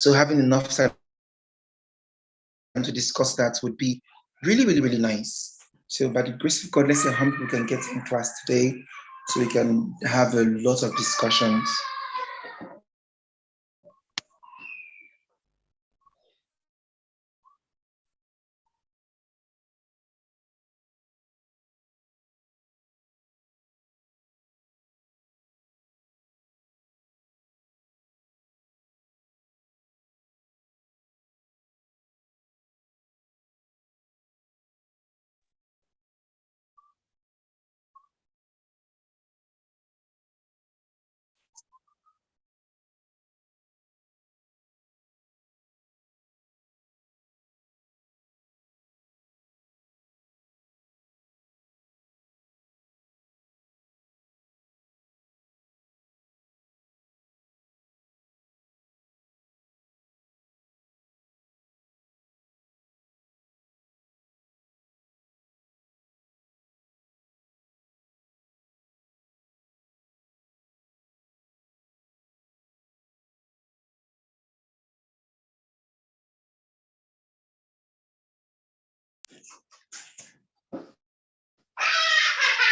So having enough time to discuss that would be really, really, really nice. So by the grace of God, let's see how many people can get in class today so we can have a lot of discussions.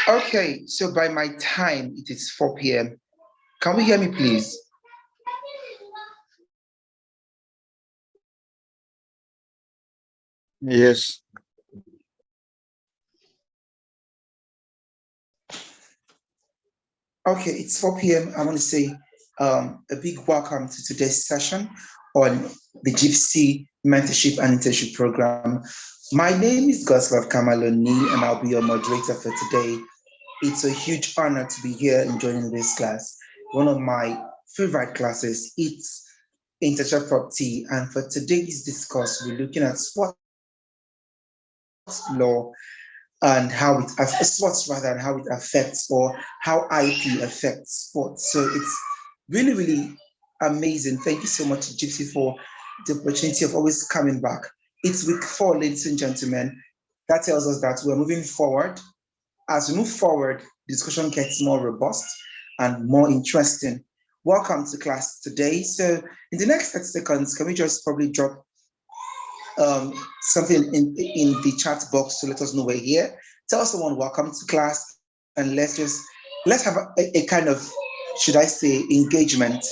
Okay, so by my time, it is 4 p.m. Can we hear me, please? Yes. Okay, it's 4 p.m. I want to say a big welcome to today's session on the Jiipcc Mentorship and Internship Program. My name is Goslav Kamaloni, and I'll be your moderator for today. It's a huge honor to be here and joining this class. One of my favorite classes, it's Internship Property, and for today's discuss, we're looking at sports law and how it affects sports rather and how it affects or how IP affects sports. So it's really, really amazing. Thank you so much, Gypsy, for the opportunity of always coming back. It's week 4, ladies and gentlemen. That tells us that we're moving forward. As we move forward, the discussion gets more robust and more interesting. Welcome to class today. So in the next 30 seconds, can we just probably drop something in the chat box to let us know we're here. Tell someone welcome to class, and let's have a kind of, should I say, engagement.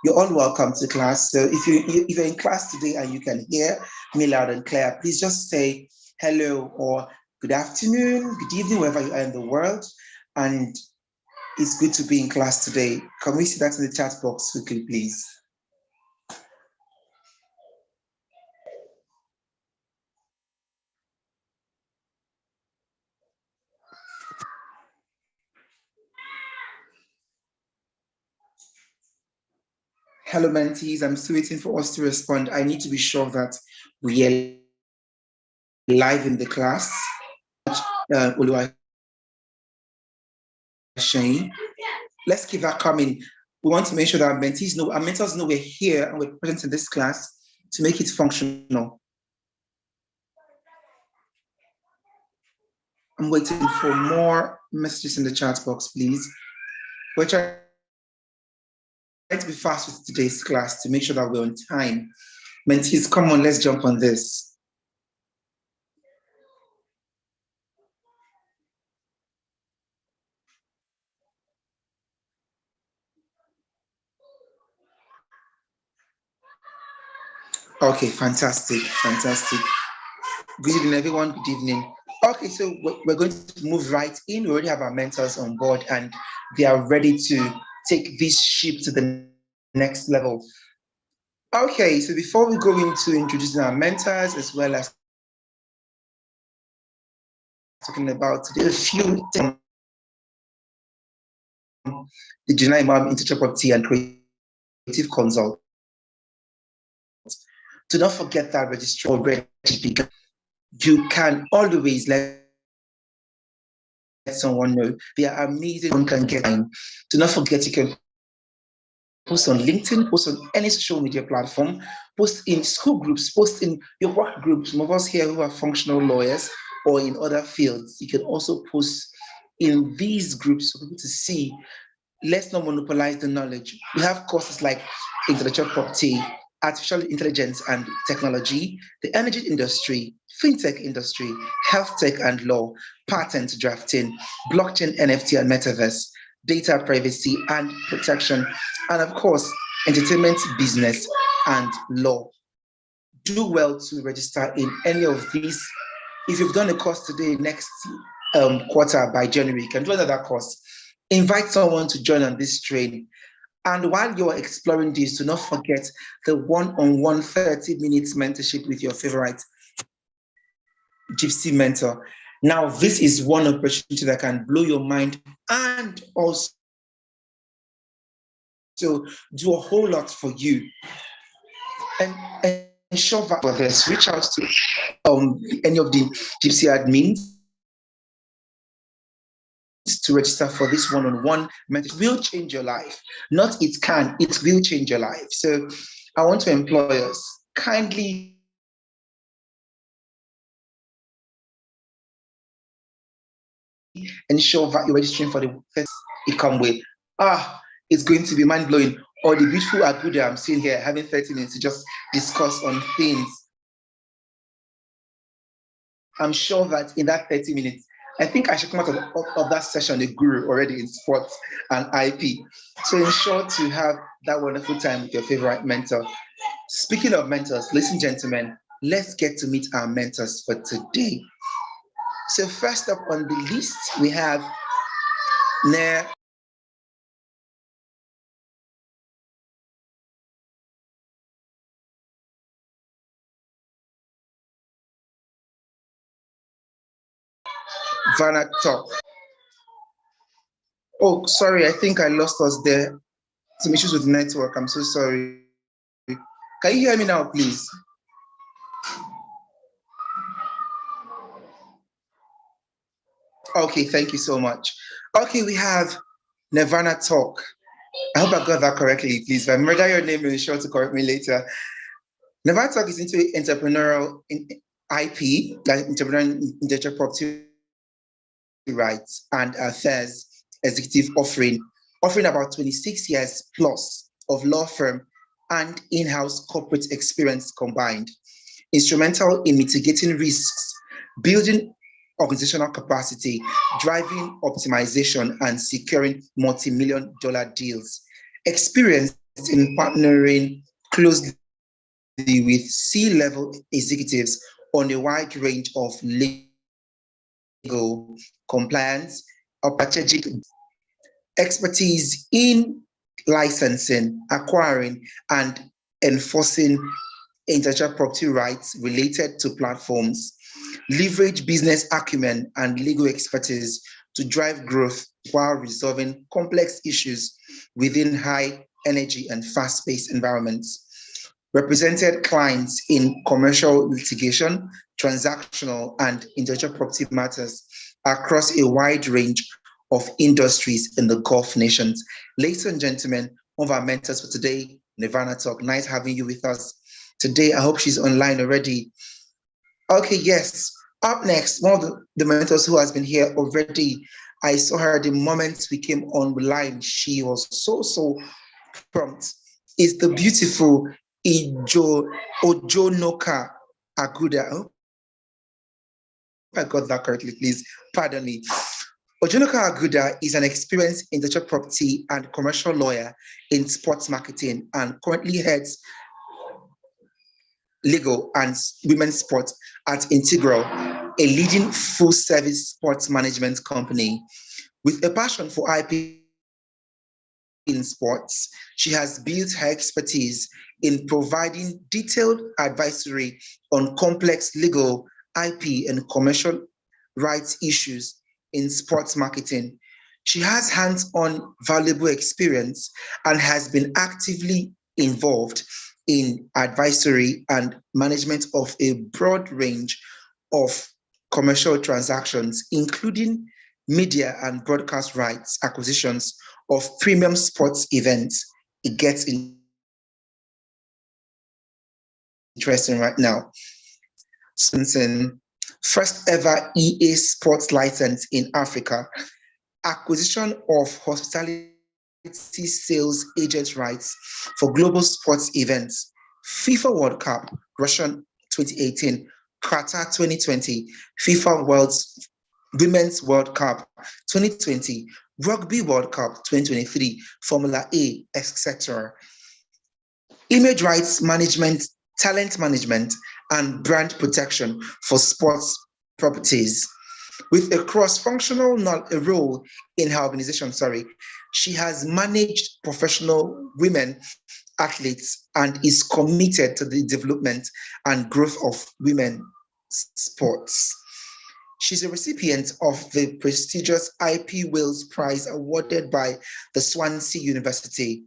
You're all welcome to class. So if you're in class today and you can hear me loud and clear, please just say hello or good afternoon, good evening, wherever you are in the world. And it's good to be in class today. Can we see that in the chat box quickly, please? Hello, mentees. I'm still waiting for us to respond. I need to be sure that we are live in the class. Let's keep that coming. We want to make sure that our mentees know, our mentors know we're here and we're present in this class to make it functional. I'm waiting for more messages in the chat box, please. We're trying to be fast with today's class to make sure that we're on time. Mentees, come on, let's jump on this. Okay, fantastic, fantastic. Good evening, everyone. Good evening. Okay, so we're going to move right in. We already have our mentors on board and they are ready to take this ship to the next level. Okay, so before we go into introducing our mentors as well as talking about today, a few things. The Juna Imam Intellectual Property and Creative Consult. Do not forget that registration already begun. You can always let someone know. They are amazing. One can get time. Do not forget you can post on LinkedIn, post on any social media platform, post in school groups, post in your work groups. Some of us here who are functional lawyers or in other fields, you can also post in these groups for people to see. Let's not monopolize the knowledge. We have courses like intellectual property artificial intelligence and technology, the energy industry, fintech industry, health tech and law, patent drafting, blockchain, NFT and metaverse, data privacy and protection, and of course, entertainment, business, and law. Do well to register in any of these. If you've done a course today, next quarter by January, you can do another course. Invite someone to join on this train. And while you're exploring this, do not forget the one-on-one 30 minutes mentorship with your favorite Jiipcc mentor. Now, this is one opportunity that can blow your mind and also do a whole lot for you. And ensure that for this, reach out to any of the Jiipcc admins to register for this one-on-one mentorship. It will change your life. Not it can, it will change your life. So I want to employ us, kindly ensure that you're registering for the first it come with. It's going to be mind-blowing. Or the beautiful Aguda I'm seeing here, having 30 minutes to just discuss on things. I'm sure that in that 30 minutes, I think I should come out of that session a guru already in sports and IP. So ensure to have that wonderful time with your favorite mentor. Speaking of mentors, ladies and gentlemen, let's get to meet our mentors for today. So first up on the list, we have Nair. Vanna Talk. Oh, sorry, I think I lost us there. Some issues with the network. I'm so sorry. Can you hear me now, please? Okay, thank you so much. Okay, we have Nirvana Talk. I hope I got that correctly, please. If I murder your name, be sure to correct me later. Nirvana Talk is into entrepreneurial IP, like entrepreneurial intellectual property rights and affairs executive offering about 26 years plus of law firm and in-house corporate experience combined. Instrumental in mitigating risks, building organizational capacity, driving optimization, and securing multi-million dollar deals. Experienced in partnering closely with C-level executives on a wide range of legal, compliance, or strategic expertise in licensing, acquiring, and enforcing intellectual property rights related to platforms, leverage business acumen and legal expertise to drive growth while resolving complex issues within high energy and fast-paced environments. Represented clients in commercial litigation, transactional, and intellectual property matters across a wide range of industries in the Gulf nations. Ladies and gentlemen, one of our mentors for today, Nirvana Talk. Nice having you with us today. I hope she's online already. Okay, yes. Up next, one of the mentors who has been here already. I saw her the moment we came online. She was so prompt. Is the beautiful Ojonoka Aguda. I hope I got that correctly, please. Pardon me. Ojonoka Aguda is an experienced intellectual property and commercial lawyer in sports marketing and currently heads legal and women's sports at Integral, a leading full-service sports management company. With a passion for IP in sports, she has built her expertise in providing detailed advisory on complex legal, IP, and commercial rights issues in sports marketing. She has hands-on valuable experience and has been actively involved in advisory and management of a broad range of commercial transactions, including media and broadcast rights acquisitions of premium sports events. It gets interesting right now. First ever EA Sports license in Africa, acquisition of hospitality sales agent rights for global sports events, FIFA World Cup, Russia 2018, Qatar 2020, FIFA Women's World Cup 2020, Rugby World Cup 2023, Formula E, etc. Image rights management, talent management, and brand protection for sports properties. With a cross-functional role in her organization, she has managed professional women athletes and is committed to the development and growth of women sports. She's a recipient of the prestigious IP Wales Prize awarded by the Swansea University.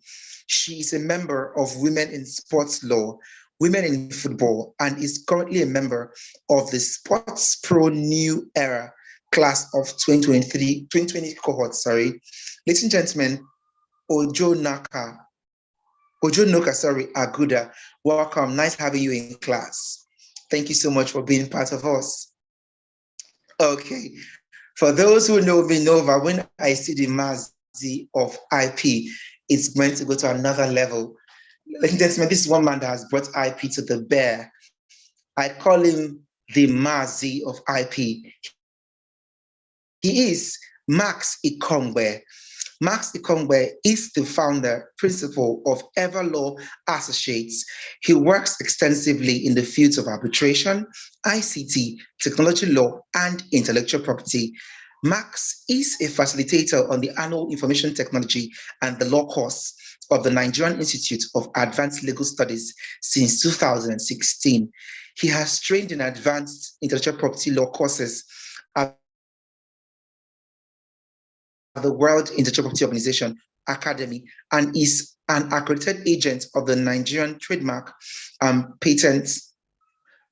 She is a member of Women in Sports Law, Women in Football, and is currently a member of the Sports Pro New Era class of 2020 cohort, Ladies and gentlemen, Ojo Noka, Aguda, welcome. Nice having you in class. Thank you so much for being part of us. Okay, for those who know me, that when I see the Mazi of IP, it's meant to go to another level. Ladies and gentlemen, this is one man that has brought IP to the bear. I call him the Mazi of IP. He is Max Ikongwe. Max Ikongwe is the founder, principal of Everlaw Associates. He works extensively in the fields of arbitration, ICT, technology law, and intellectual property. Max is a facilitator on the annual Information Technology and the Law course of the Nigerian Institute of Advanced Legal Studies since 2016. He has trained in advanced intellectual property law courses at the World Intellectual Property Organization Academy and is an accredited agent of the Nigerian Trademark Patent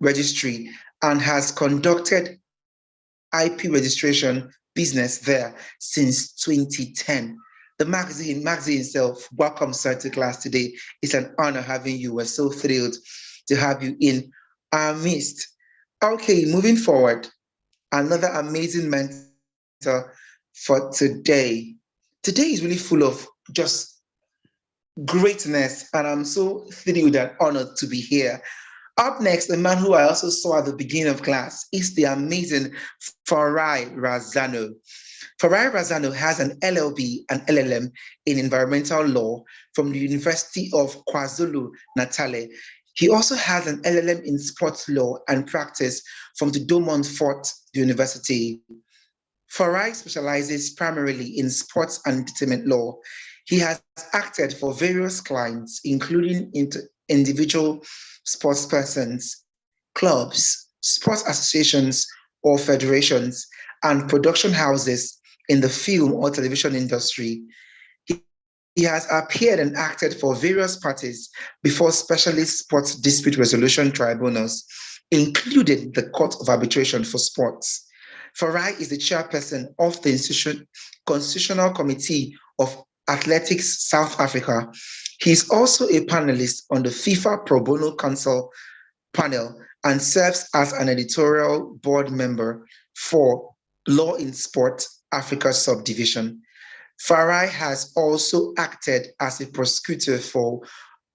Registry and has conducted IP registration business there since 2010. The magazine itself, welcome, sir, to class today. It's an honor having you. We're so thrilled to have you in our midst. Okay, moving forward, another amazing mentor for today. Today is really full of just greatness, and I'm so thrilled and honored to be here. Up next, a man who I also saw at the beginning of class is the amazing Farai Razano. Farai Razano has an LLB and LLM in environmental law from the University of KwaZulu-Natal. He also has an LLM in sports law and practice from the De Montfort University. Farai specializes primarily in sports and entertainment law. He has acted for various clients, including individual sports persons, clubs, sports associations or federations, and production houses in the film or television industry. He has appeared and acted for various parties before specialist sports dispute resolution tribunals, including the Court of Arbitration for Sports. Farai is the chairperson of the Constitutional Committee of Athletics South Africa. He is also a panelist on the FIFA Pro Bono Council panel and serves as an editorial board member for Law in Sport Africa Subdivision. Farai has also acted as a prosecutor for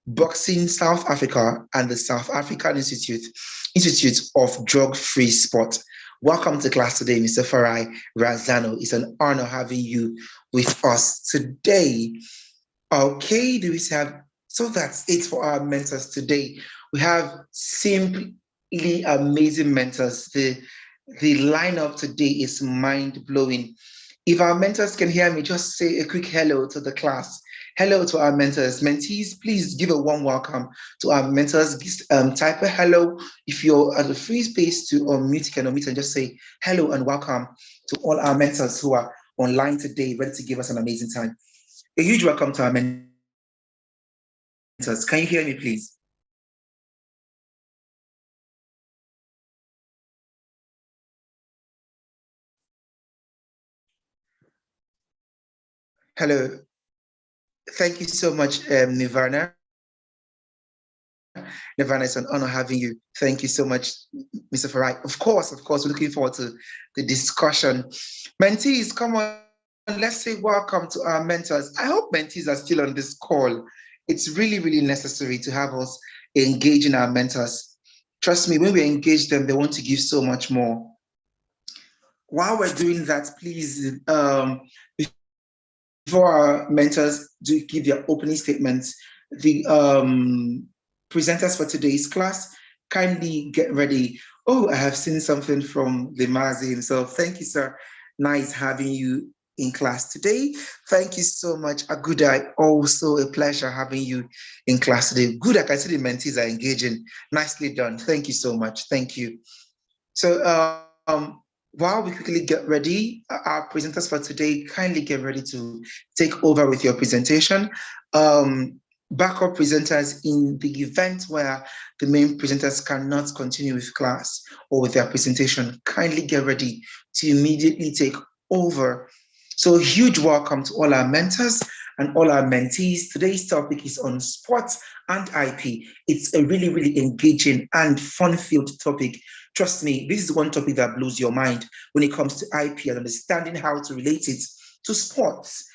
Boxing South Africa and the South African Institute of Drug-Free Sport. Welcome to class today, Mr. Farai Razano. It's an honor having you with us today. Okay, do we have, so that's it for our mentors today. We have simply amazing mentors. The lineup today is mind-blowing. If our mentors can hear me, just say a quick hello to the class. Hello to our mentors. Mentees, please give a warm welcome to our mentors. Type a hello. If you're at a free space to unmute, you can unmute and just say hello and welcome to all our mentors who are online today, ready to give us an amazing time. A huge welcome to our mentors. Can you hear me, please? Hello. Thank you so much, Nirvana. Nirvana, it's an honor having you. Thank you so much, Mr. Farai. Of course, we're looking forward to the discussion. Mentees, come on, let's say welcome to our mentors. I hope mentees are still on this call. It's really, really necessary to have us engaging our mentors. Trust me, when we engage them, they want to give so much more. While we're doing that, please, before our mentors do give their opening statements, the presenters for today's class, kindly get ready. Oh, I have seen something from the Mazi himself. Thank you, sir. Nice having you in class today. Thank you so much, Aguda. Also a pleasure having you in class today. Good, I can see the mentees are engaging. Nicely done. Thank you so much. Thank you. So while we quickly get ready, our presenters for today, kindly get ready to take over with your presentation. Backup presenters, in the event where the main presenters cannot continue with class or with their presentation, kindly get ready to immediately take over. So a huge welcome to all our mentors and all our mentees. Today's topic is on sports and IP. It's a really, really engaging and fun-filled topic. Trust me, this is one topic that blows your mind when it comes to IP and understanding how to relate it to sports.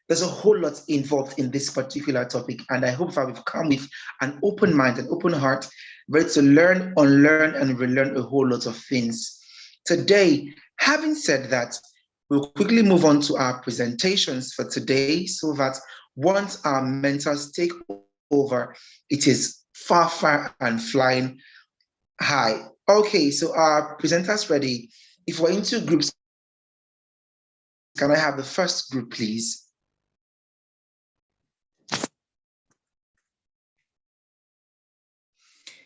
There's a whole lot involved in this particular topic, and I hope that we've come with an open mind, an open heart, ready to learn, unlearn, and relearn a whole lot of things. Today, having said that, we'll quickly move on to our presentations for today so that once our mentors take over, it is far, far and flying high. Okay, so our presenters ready. If we're into groups, can I have the first group, please?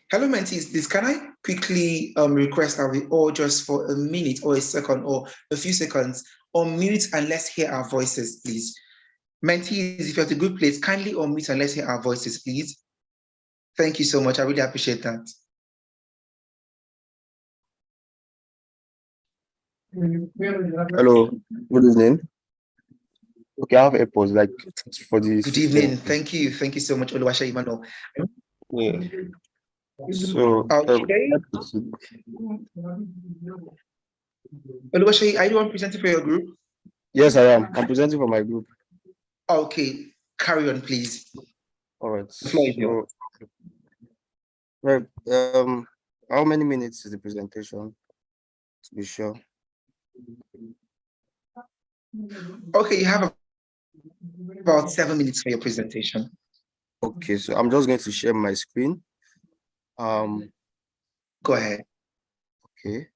Hello, mentees. Please, can I quickly request that we all just for a minute or a second or a few seconds unmute and let's hear our voices, please. Mentees, if you're at a good place, kindly unmute and let's hear our voices, please. Thank you so much. I really appreciate that. Hello, good evening. Okay, I have a pause like for this. Good evening. Thank you. Thank you so much, Oluwase Imano. Yeah. So, okay. Oluwase, are you the one presenting for your group? Yes, I am. I'm presenting for my group. Okay, carry on, please. All right. So, right. How many minutes is the presentation? To be sure. Okay, you have about 7 minutes for your presentation. Okay, so I'm just going to share my screen. Go ahead. Okay.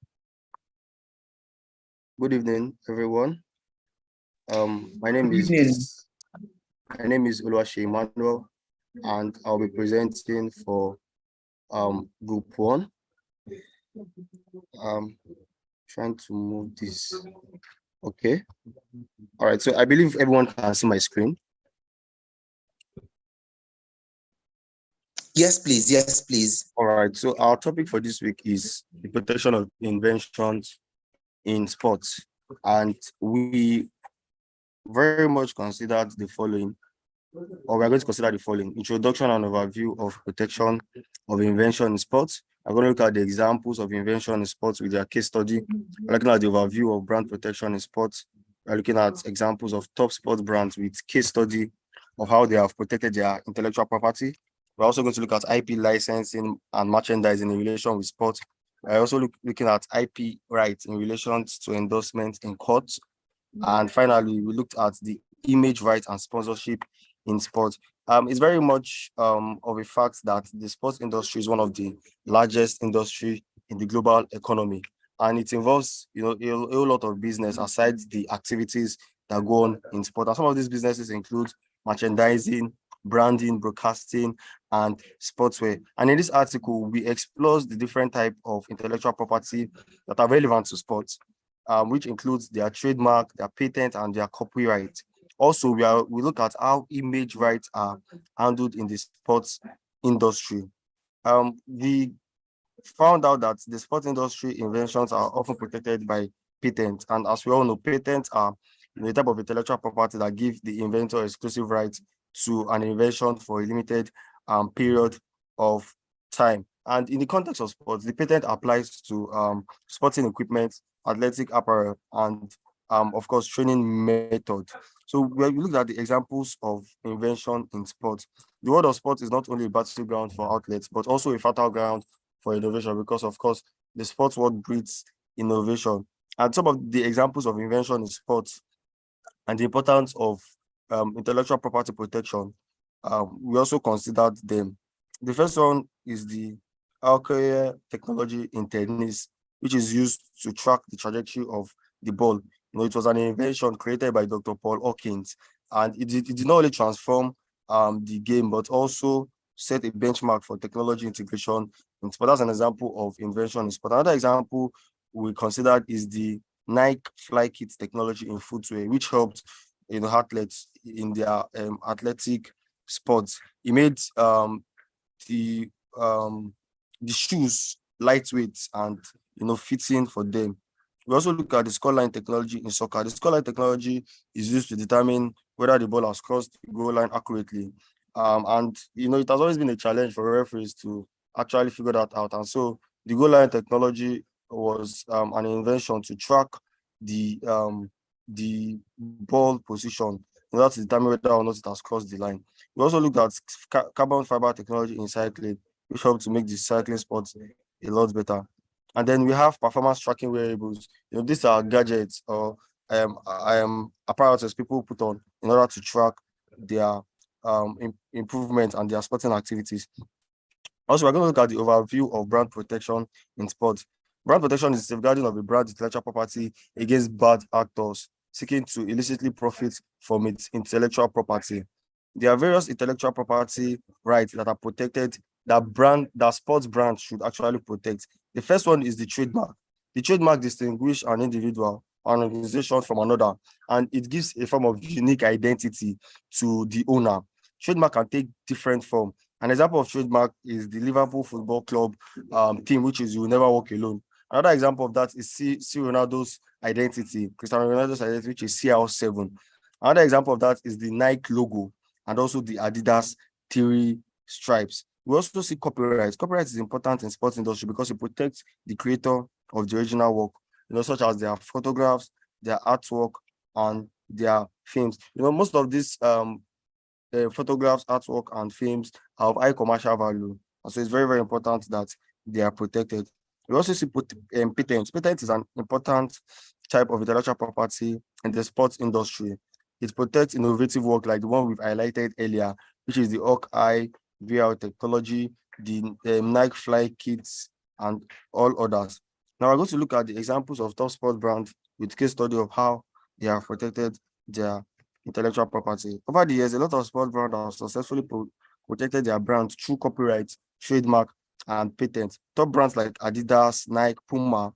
Good evening, everyone. My name is Oluwase Emmanuel, and I'll be presenting for group 1. Trying to move this. Okay. All right. So I believe everyone can see my screen. Yes, please. Yes, please. All right. So our topic for this week is the protection of inventions in sports, and we very much considered the following, or we're going to consider the following: introduction and overview of protection of invention in sports. I'm going to look at the examples of invention in sports with their case study. We're looking at the overview of brand protection in sports. We're looking at examples of top sports brands with case study of how they have protected their intellectual property. We're also going to look at IP licensing and merchandising in relation with sports. We're also looking at IP rights in relation to endorsement in courts. And finally, we looked at the image rights and sponsorship in sports. It's very much of a fact that the sports industry is one of the largest industry in the global economy, and it involves a whole lot of business aside the activities that go on in sport. And some of these businesses include merchandising, branding, broadcasting, and sportswear. And in this article, we explore the different type of intellectual property that are relevant to sports, which includes their trademark, their patent, and their copyright. Also, we look at how image rights are handled in the sports industry. We found out that the sports industry inventions are often protected by patents, and as we all know, patents are the type of intellectual property that give the inventor exclusive rights to an invention for a limited period of time. And in the context of sports, the patent applies to sporting equipment, athletic apparel, and of course, training method. So when we look at the examples of invention in sports, the world of sport is not only a battleground for outlets, but also a fertile ground for innovation because, of course, the sports world breeds innovation. And some of the examples of invention in sports and the importance of intellectual property protection, we also considered them. The first one is the Alkaya technology in tennis, which is used to track the trajectory of the ball. It was an invention created by Dr. Paul Hawkins, and it did not only transform the game, but also set a benchmark for technology integration in sport. That's an example of invention in sport. Another example we considered is the Nike Fly Kit technology in footwear, which helped athletes in their athletic sports. It made the um, the shoes lightweight and fitting for them. We also look at the scoreline technology in soccer. The scoreline technology is used to determine whether the ball has crossed the goal line accurately. And it has always been a challenge for referees to actually figure that out. And so the goal line technology was an invention to track the ball position in order to determine whether or not it has crossed the line. We also looked at carbon fiber technology in cycling, which helped to make the cycling sport a lot better. And then we have performance tracking wearables. These are gadgets or apparatus people put on in order to track their improvement and their sporting activities. Also, we're going to look at the overview of brand protection in sports. Brand protection is safeguarding of a brand's intellectual property against bad actors seeking to illicitly profit from its intellectual property. There are various intellectual property rights that are protected that sports brands should actually protect. The first one is the trademark. The trademark distinguishes an individual, an organization from another, and it gives a form of unique identity to the owner. Trademark can take different form. An example of trademark is the Liverpool Football Club team, which is "You Will Never Walk Alone." Another example of that is C Ronaldo's identity, Cristiano Ronaldo's identity, which is CR7. Another example of that is the Nike logo and also the Adidas three stripes. We also see copyright. Copyright is important in sports industry because it protects the creator of the original work, such as their photographs, their artwork, and their films. Most of these photographs, artwork, and films have high commercial value. And so it's very, very important that they are protected. We also see patents. Patent is an important type of intellectual property in the sports industry. It protects innovative work like the one we've highlighted earlier, which is the Hawkeye VR technology, the Nike Fly Kits, and all others. Now we're going to look at the examples of top sport brands with case study of how they have protected their intellectual property. Over the years, a lot of sport brands have successfully protected their brand through copyright, trademark, and patent. Top brands like Adidas, Nike, Puma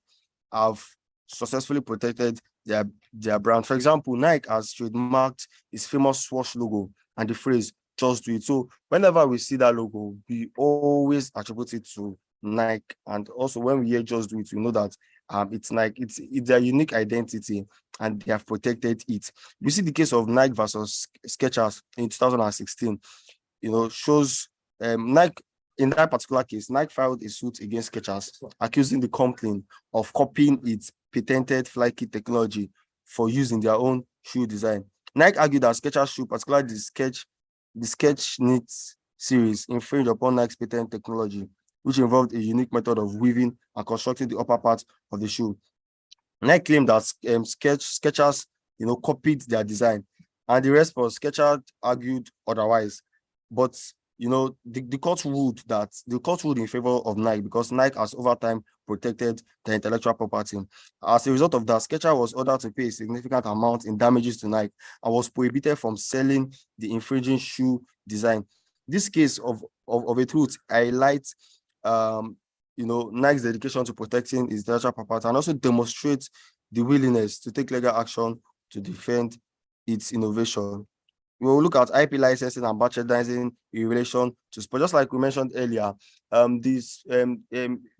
have successfully protected their brand. For example, Nike has trademarked its famous swoosh logo and the phrase "just do it." So whenever we see that logo, we always attribute it to Nike. And also when we hear "just do it," we know that it's Nike. It's their unique identity, and they have protected it. We see the case of Nike versus Skechers in 2016. Shows Nike. In that particular case, Nike filed a suit against Skechers, accusing the company of copying its patented fly kit technology for use in their own shoe design. Nike argued that Skechers shoe, particularly the Sketch Knit series, infringed upon Nike's patent technology, which involved a unique method of weaving and constructing the upper part of the shoe. Nike claimed that Skechers, copied their design, and the response, Skechers argued otherwise. But the court ruled in favor of Nike because Nike has over time protected the intellectual property. As a result of that, Skechers was ordered to pay a significant amount in damages to Nike and was prohibited from selling the infringing shoe design. This case of a truth highlights Nike's dedication to protecting its intellectual property and also demonstrates the willingness to take legal action to defend its innovation. We will look at IP licensing and merchandising in relation to sport. Just like we mentioned earlier,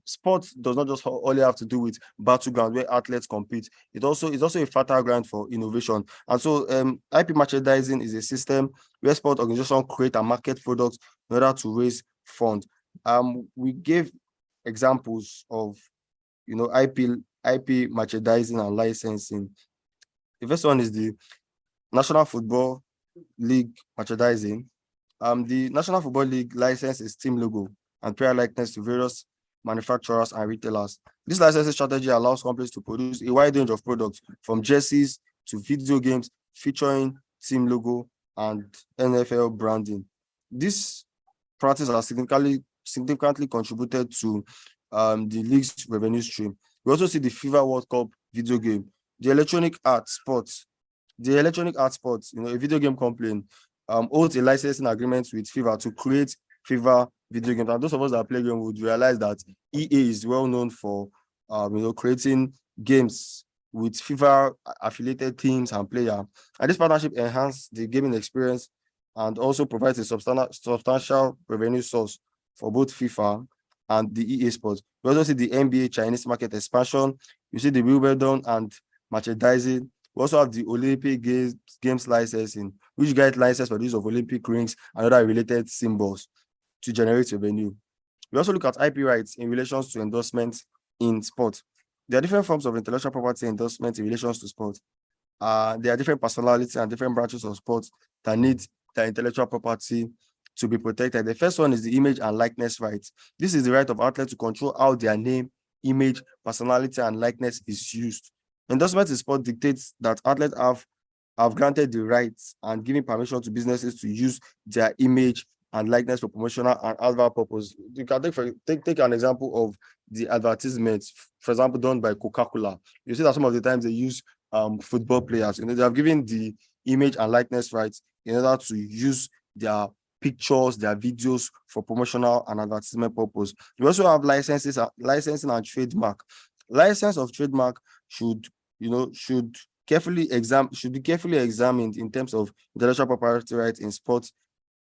sports does not just only have to do with battleground where athletes compete. It's also a fertile ground for innovation. And so IP merchandising is a system where sport organizations create and market products in order to raise funds. We gave examples of IP merchandising and licensing The first one is the National Football League merchandising. The National Football League licenses team logo and player likeness to various manufacturers and retailers. This licensing strategy allows companies to produce a wide range of products, from jerseys to video games featuring team logo and NFL branding. This practice has significantly contributed to the league's revenue stream. We also see the FIFA World Cup video game, the electronic art sports. A video game company holds a licensing agreement with FIFA to create FIFA video games. And those of us that play games would realize that EA is well known for creating games with FIFA affiliated teams and players. And this partnership enhances the gaming experience and also provides a substantial revenue source for both FIFA and the EA Sports. We also see the NBA Chinese market expansion. You see the Wimbledon and merchandising. We also have the Olympic Games licensing, which guide license for the use of Olympic rings and other related symbols to generate revenue. We also look at IP rights in relation to endorsements in sport. There are different forms of intellectual property endorsement in relation to sport. There are different personalities and different branches of sports that need their intellectual property to be protected. The first one is the image and likeness rights. This is the right of athletes to control how their name, image, personality, and likeness is used. Endorsement in sport dictates that athletes have granted the rights and given permission to businesses to use their image and likeness for promotional and advert purpose. You can take an example of the advertisements, for example, done by Coca-Cola. You see that some of the times they use football players. They have given the image and likeness rights in order to use their pictures, their videos for promotional and advertisement purpose. We also have licensing and trademark. License of trademark should be carefully examined in terms of intellectual property rights in sports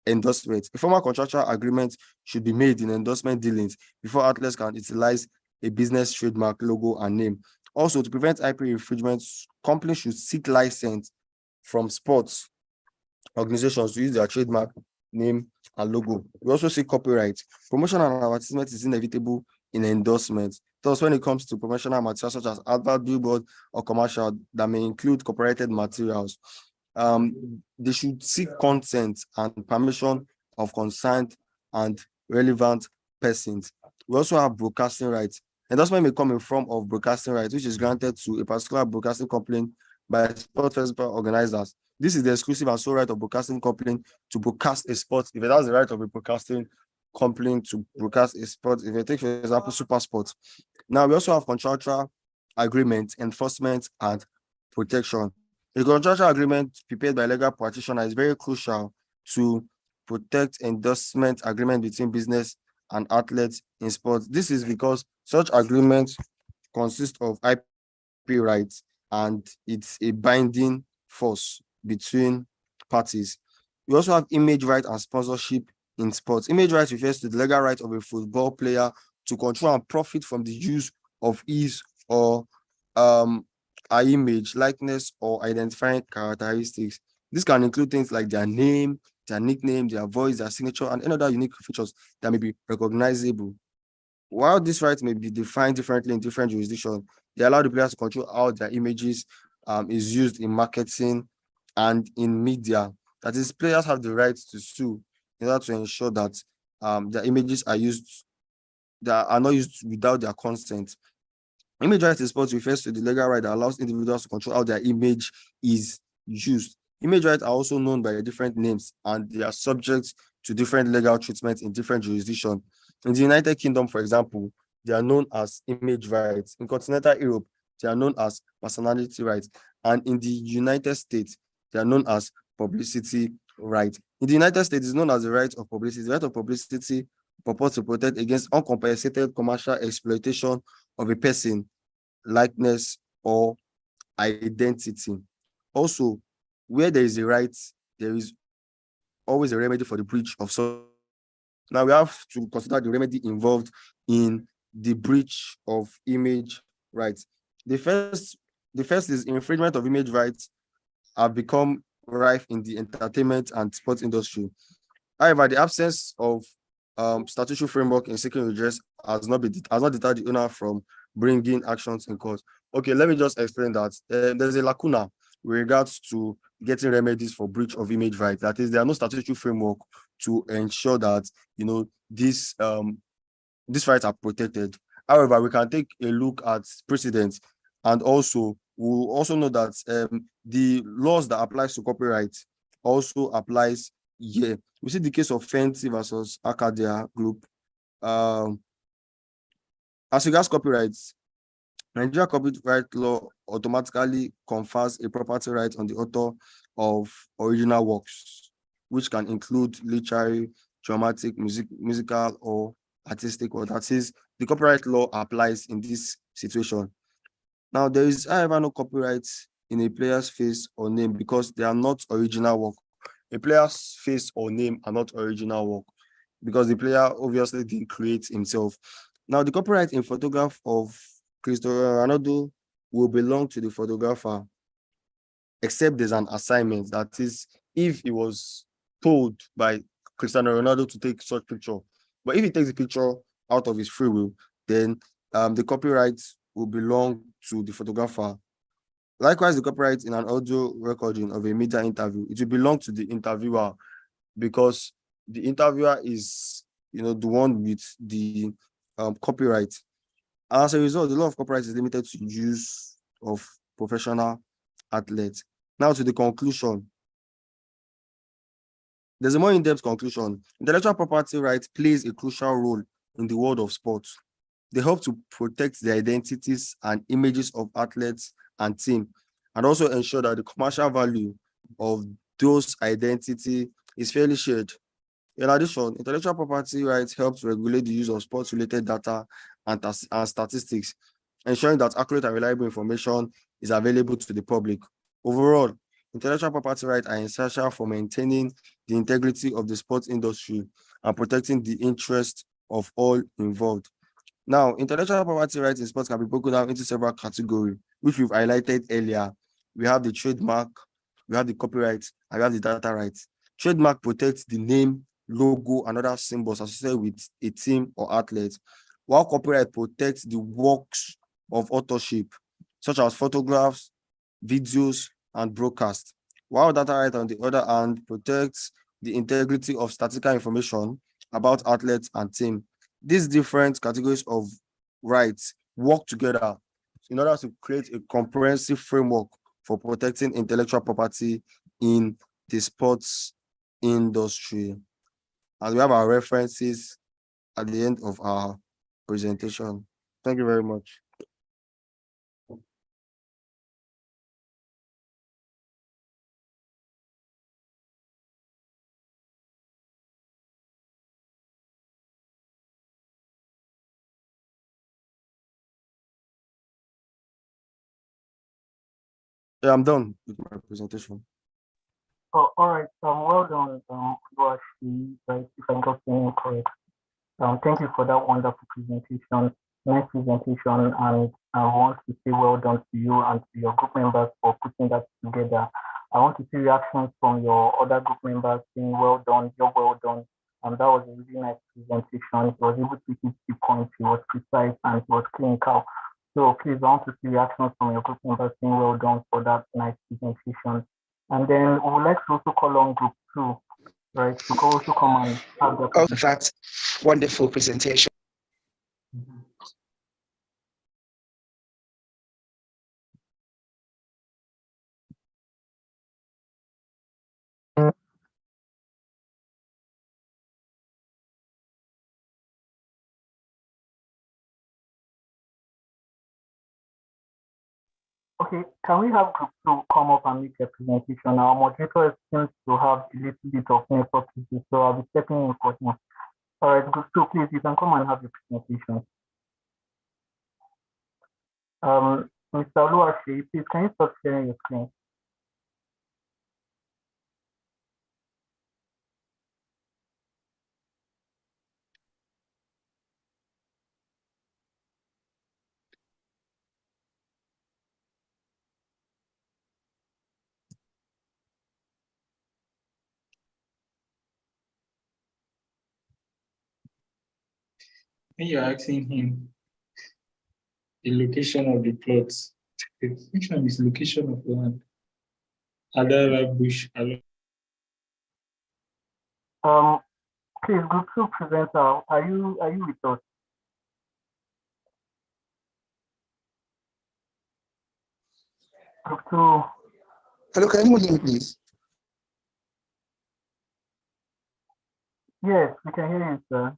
endorsement. A formal contractual agreement should be made in endorsement dealings before athletes can utilize a business trademark, logo, and name. Also, to prevent IP infringements, companies should seek license from sports organizations to use their trademark, name, and logo. We also see copyright. Promotion and advertisement is inevitable in endorsement. Thus, when it comes to promotional materials such as advert, billboard, or commercial that may include copyrighted materials, they should seek consent and permission of concerned and relevant persons. We also have broadcasting rights. Endorsement may come in form of broadcasting rights, which is granted to a particular broadcasting company by sport festival organizers. This is the exclusive and sole right of broadcasting company to broadcast a sport. If it has the right of a broadcasting company to broadcast a sport, if you take, for example, Super Sports. Now, we also have contractual agreement, enforcement, and protection. A contractual agreement prepared by a legal practitioner is very crucial to protect endorsement agreement between business and athletes in sports. This is because such agreements consist of IP rights and it's a binding force between parties. We also have image right and sponsorship in sports. Image rights refers to the legal right of a football player to control and profit from the use of his or our image, likeness, or identifying characteristics. This can include things like their name, their nickname, their voice, their signature, and any other unique features that may be recognizable. While these rights may be defined differently in different jurisdictions, they allow the players to control how their images is used in marketing and in media. That is, players have the right to sue in order to ensure that their images are not used without their consent. Image rights in sports refers to the legal right that allows individuals to control how their image is used. Image rights are also known by different names and they are subject to different legal treatment in different jurisdictions. In the United Kingdom, for example, they are known as image rights. In continental Europe, they are known as personality rights. And in the United States, they are known as publicity rights. In the United States, it's known as the right of publicity. The right of publicity purports to protect against uncompensated commercial exploitation of a person, likeness, or identity. Also, where there is a right, there is always a remedy for the breach of such. Now we have to consider the remedy involved in the breach of image rights. The first is infringement of image rights have become rife in the entertainment and sports industry. However, the absence of statutory framework in seeking redress has not deterred the owner from bringing actions in court. Okay, let me just explain that. There's a lacuna with regards to getting remedies for breach of image rights. That is, there are no statutory framework to ensure that these rights are protected. However, we can take a look at precedents, and also we'll also know that the laws that applies to copyright also applies here. We see the case of Fenty versus Arcadia Group. As regards copyrights, Nigeria copyright law automatically confers a property right on the author of original works, which can include literary, dramatic, musical, or artistic work. That is, the copyright law applies in this situation. Now, there is, however, no copyright in a player's face or name because they are not original work. A player's face or name are not original work because the player obviously didn't create himself. Now, the copyright in photograph of Cristiano Ronaldo will belong to the photographer, except there's an assignment. That is, if he was told by Cristiano Ronaldo to take such picture. But if he takes the picture out of his free will, then the copyright will belong to the photographer. Likewise, the copyright in an audio recording of a media interview, it will belong to the interviewer because the interviewer is, the one with the copyright. As a result, the law of copyright is limited to use of professional athletes. Now to the conclusion. There's a more in-depth conclusion. Intellectual property rights plays a crucial role in the world of sports. They help to protect the identities and images of athletes and team, and also ensure that the commercial value of those identity is fairly shared. In addition, intellectual property rights help to regulate the use of sports-related data and statistics, ensuring that accurate and reliable information is available to the public. Overall, intellectual property rights are essential for maintaining the integrity of the sports industry and protecting the interests of all involved. Now, intellectual property rights in sports can be broken down into several categories, which we've highlighted earlier. We have the trademark, we have the copyright, and we have the data rights. Trademark protects the name, logo, and other symbols associated with a team or athlete, while copyright protects the works of authorship, such as photographs, videos, and broadcasts, while data right, on the other hand, protects the integrity of statistical information about athletes and team. These different categories of rights work together in order to create a comprehensive framework for protecting intellectual property in the sports industry. And we have our references at the end of our presentation. Thank you very much. Yeah, I'm done with my presentation. Oh, all right. Well done, Washi, right, if I got your name correct. Thank you for that wonderful presentation, nice presentation, and I want to say well done to you and to your group members for putting that together. I want to see reactions from your other group members saying well done, you're well done. That was a really nice presentation. It was able to hit the point, it was precise and it was clinical. So please, I want to see reactions from your group members saying well done for that nice presentation. And then we would like to also call on group 2, right, to also come and have the Of that wonderful presentation. Okay, can we have group 2 come up and make a presentation? Our moderator seems to have a little bit of network issues, so I'll be stepping in for him. All right, group 2, please, you can come and have your presentation. Mr. Oluwaseyi, please, can you stop sharing your screen? When you're asking him the location of the plots, which one is location of land? Adela Bush. Hello. Please, group two presenter, are you with us? Group two, Hello, can anyone hear me, please? yes, we can hear you, sir.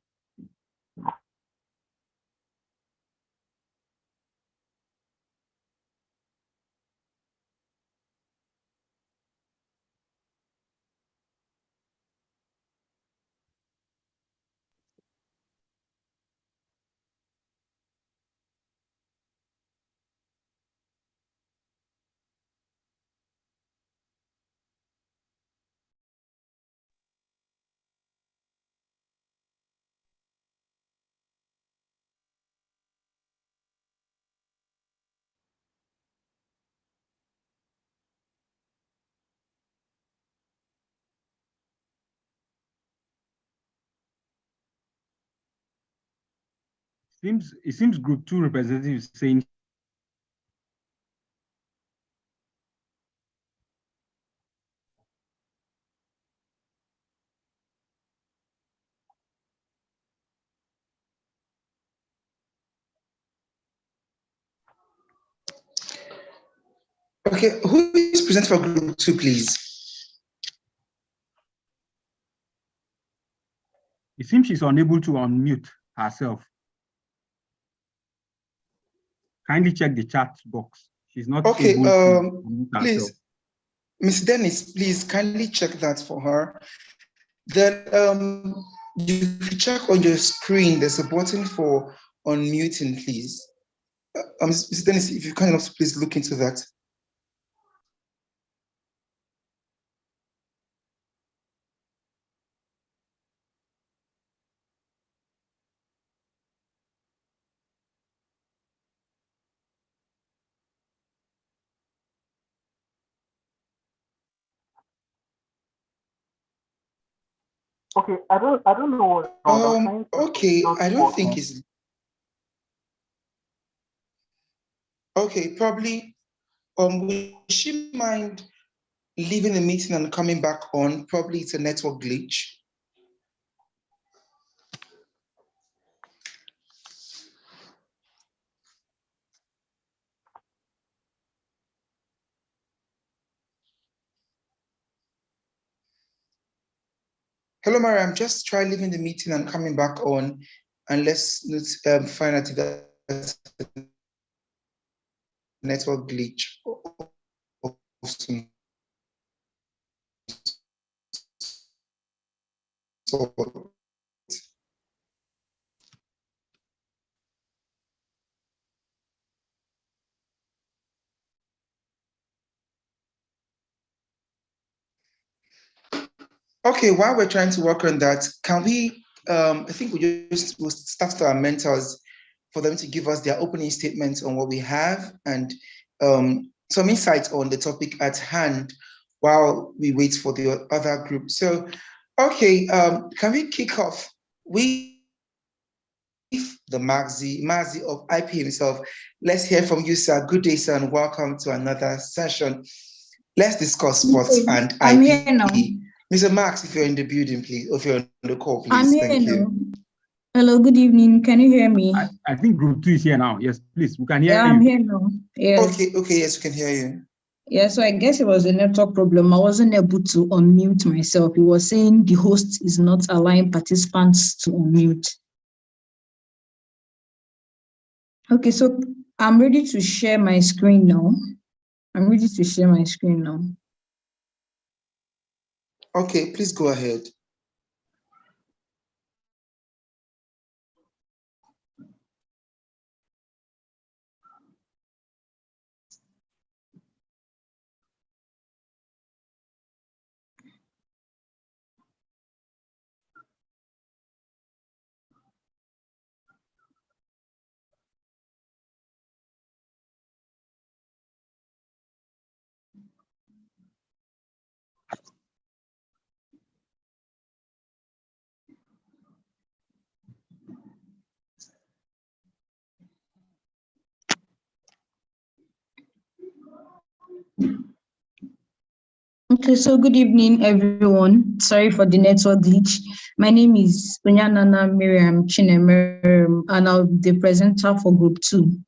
It seems group two representative is saying. Okay, who is present for group two, please? It seems she's unable to unmute herself. Kindly check the chat box. She's not Okay, able to unmute herself. please, Ms. Dennis, please kindly check that for her. Then you check on your screen, there's a button for unmuting, please. Ms. Dennis, if you can also please look into that. Okay, I don't know what's wrong. Okay, I don't think it's okay. Probably, would she mind leaving the meeting and coming back on? Probably it's a network glitch. Hello, Mariam. Just try leaving the meeting and coming back on, and let's find out if that's a network glitch of some sort. Okay, while we're trying to work on that, can we, I think we'll start to our mentors for them to give us their opening statements on what we have and some insights on the topic at hand while we wait for the other group. So, okay, can we kick off with the Magzi of IP himself? Let's hear from you, sir. Good day, sir, and welcome to another session. Let's discuss sports and IP. I'm here now. Mr. Max, if you're in the building, please, or if you're on the call, please. I'm here Thank now. you. Hello, good evening. Can you hear me? I think group two is here now. Yes, please. We can hear you. I'm here now. Yes. Okay, yes, we can hear you. Yeah, so I guess it was a network problem. I wasn't able to unmute myself. It was saying the host is not allowing participants to unmute. Okay, so I'm ready to share my screen now. Okay, please go ahead. Okay, so good evening, everyone. Sorry for the network glitch. My name is Unyanana Miriam Chinemerim, and I'll be the presenter for Group 2.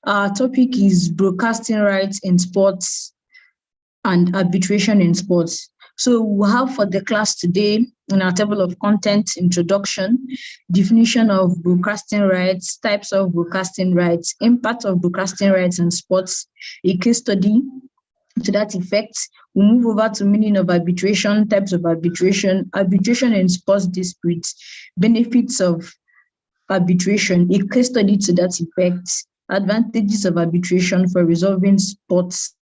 Our topic is broadcasting rights in sports and arbitration in sports. So we have for the class today in our table of content introduction, definition of broadcasting rights, types of broadcasting rights, impact of broadcasting rights in sports, a case study to that effect. We move over to meaning of arbitration, types of arbitration, arbitration in sports disputes, benefits of arbitration, a case study to that effect, advantages of arbitration for resolving sports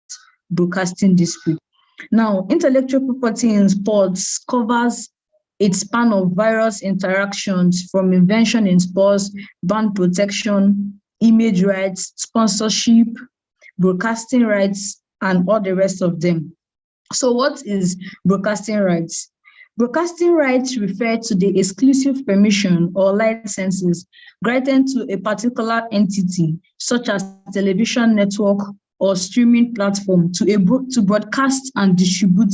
broadcasting dispute. Now, intellectual property in sports covers a span of various interactions from invention in sports, brand protection, image rights, sponsorship, broadcasting rights, and all the rest of them. So what is broadcasting rights? Broadcasting rights refer to the exclusive permission or licenses granted to a particular entity, such as television network or streaming platform, to broadcast and distribute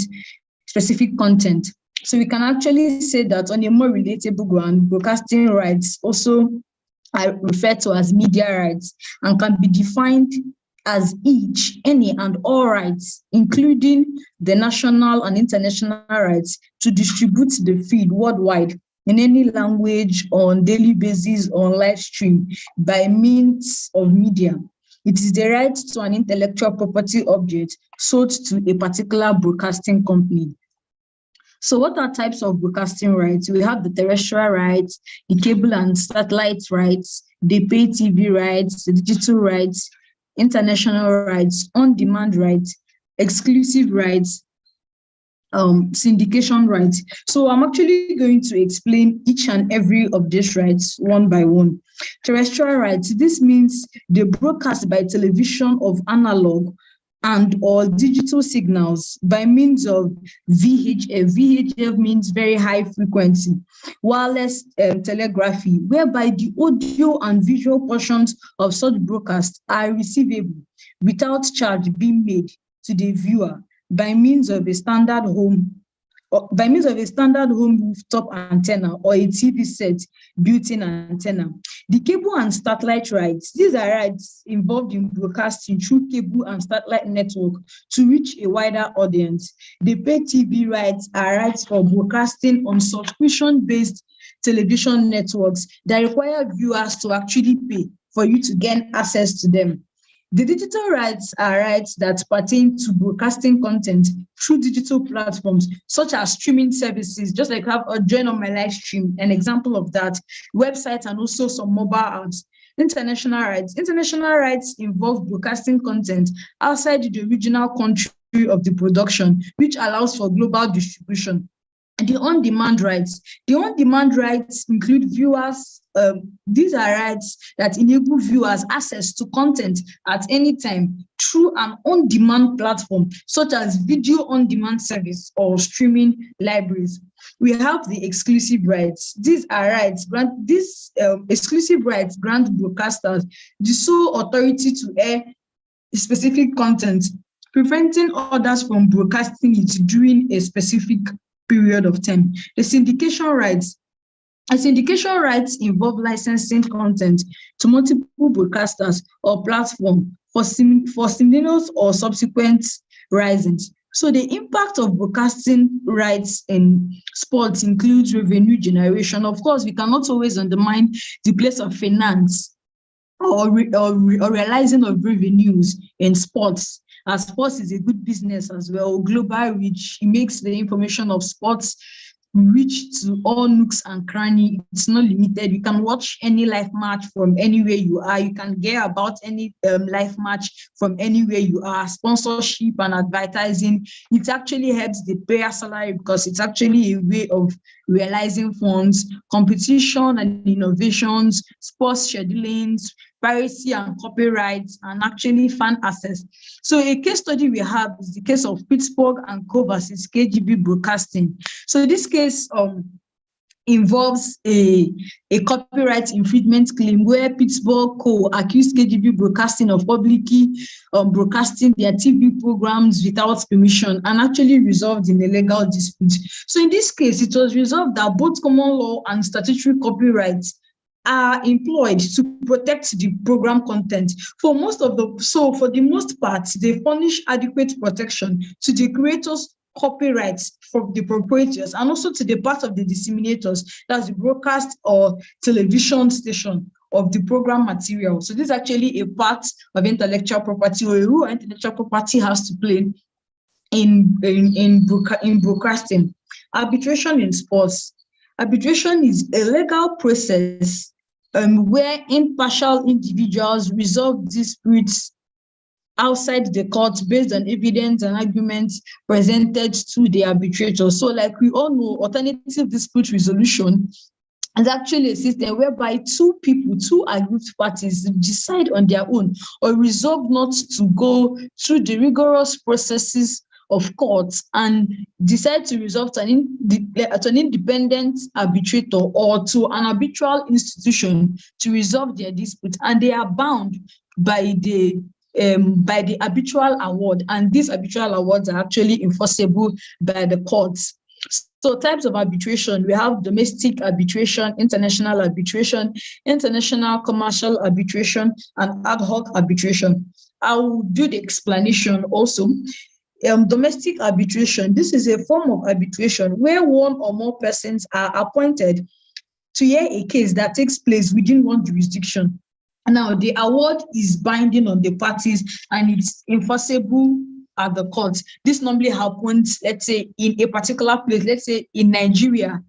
specific content. So we can actually say that on a more relatable ground, broadcasting rights also are referred to as media rights and can be defined as each, any, and all rights, including the national and international rights to distribute the feed worldwide in any language on daily basis on live stream by means of media. It is the right to an intellectual property object sold to a particular broadcasting company. So what are types of broadcasting rights? We have the terrestrial rights, the cable and satellite rights, the pay TV rights, the digital rights, international rights, on-demand rights, exclusive rights, syndication rights. So I'm actually going to explain each and every of these rights one by one. Terrestrial rights, this means the broadcast by television of analog and or digital signals by means of VHF. VHF means very high frequency, wireless telegraphy, whereby the audio and visual portions of such broadcasts are receivable without charge being made to the viewer by means of a standard home rooftop antenna or a TV set built-in antenna. The cable and satellite rights, these are rights involved in broadcasting through cable and satellite network to reach a wider audience. The pay TV rights are rights for broadcasting on subscription-based television networks that require viewers to actually pay for you to gain access to them. The digital rights are rights that pertain to broadcasting content through digital platforms, such as streaming services, just like I have a join on my live stream, an example of that, websites, and also some mobile apps. International rights. International rights involve broadcasting content outside the original country of the production, which allows for global distribution. The on-demand rights. The on-demand rights include viewers. These are rights that enable viewers access to content at any time through an on-demand platform, such as video on-demand service or streaming libraries. We have the exclusive rights. These are rights exclusive rights grant broadcasters the sole authority to air specific content, preventing others from broadcasting it during a specific period of time. The syndication rights. Syndication rights involve licensing content to multiple broadcasters or platforms for simultaneous or subsequent risings. So the impact of broadcasting rights in sports includes revenue generation. Of course, we cannot always undermine the place of finance or realizing of revenues in sports, as sports is a good business as well, global reach. It makes the information of sports reach to all nooks and crannies. It's not limited. You can watch any live match from anywhere you are. You can hear about any live match from anywhere you are. Sponsorship and advertising. It actually helps the player salary because it's actually a way of realizing funds. Competition and innovations, sports schedulings, piracy and copyrights, and actually fan access. So a case study we have is the case of Pittsburgh and Co versus KGB Broadcasting. So this case, involves a copyright infringement claim where Pittsburgh Co. accused KGB Broadcasting of publicly broadcasting their TV programs without permission and actually resolved in a legal dispute. So in this case, it was resolved that both common law and statutory copyrights are employed to protect the program content. For the most part, they furnish adequate protection to the creators' copyrights from the proprietors and also to the part of the disseminators, that's the broadcast or television station of the program material. So this is actually a part of intellectual property, or a role intellectual property has to play in broadcasting. Arbitration in sports. Arbitration is a legal process where impartial individuals resolve disputes outside the court based on evidence and arguments presented to the arbitrator. So like we all know, alternative dispute resolution is actually a system whereby two aggrieved parties decide on their own or resolve not to go through the rigorous processes of courts and decide to resolve to an independent arbitrator or to an arbitral institution to resolve their dispute, and they are bound by the arbitral award, and these arbitral awards are actually enforceable by the courts. So types of arbitration, we have domestic arbitration, international commercial arbitration, and ad hoc arbitration. I will do the explanation also. Domestic arbitration, this is a form of arbitration where one or more persons are appointed to hear a case that takes place within one jurisdiction. Now, the award is binding on the parties and it's enforceable at the court. This normally happens, let's say, in a particular place, let's say in Nigeria.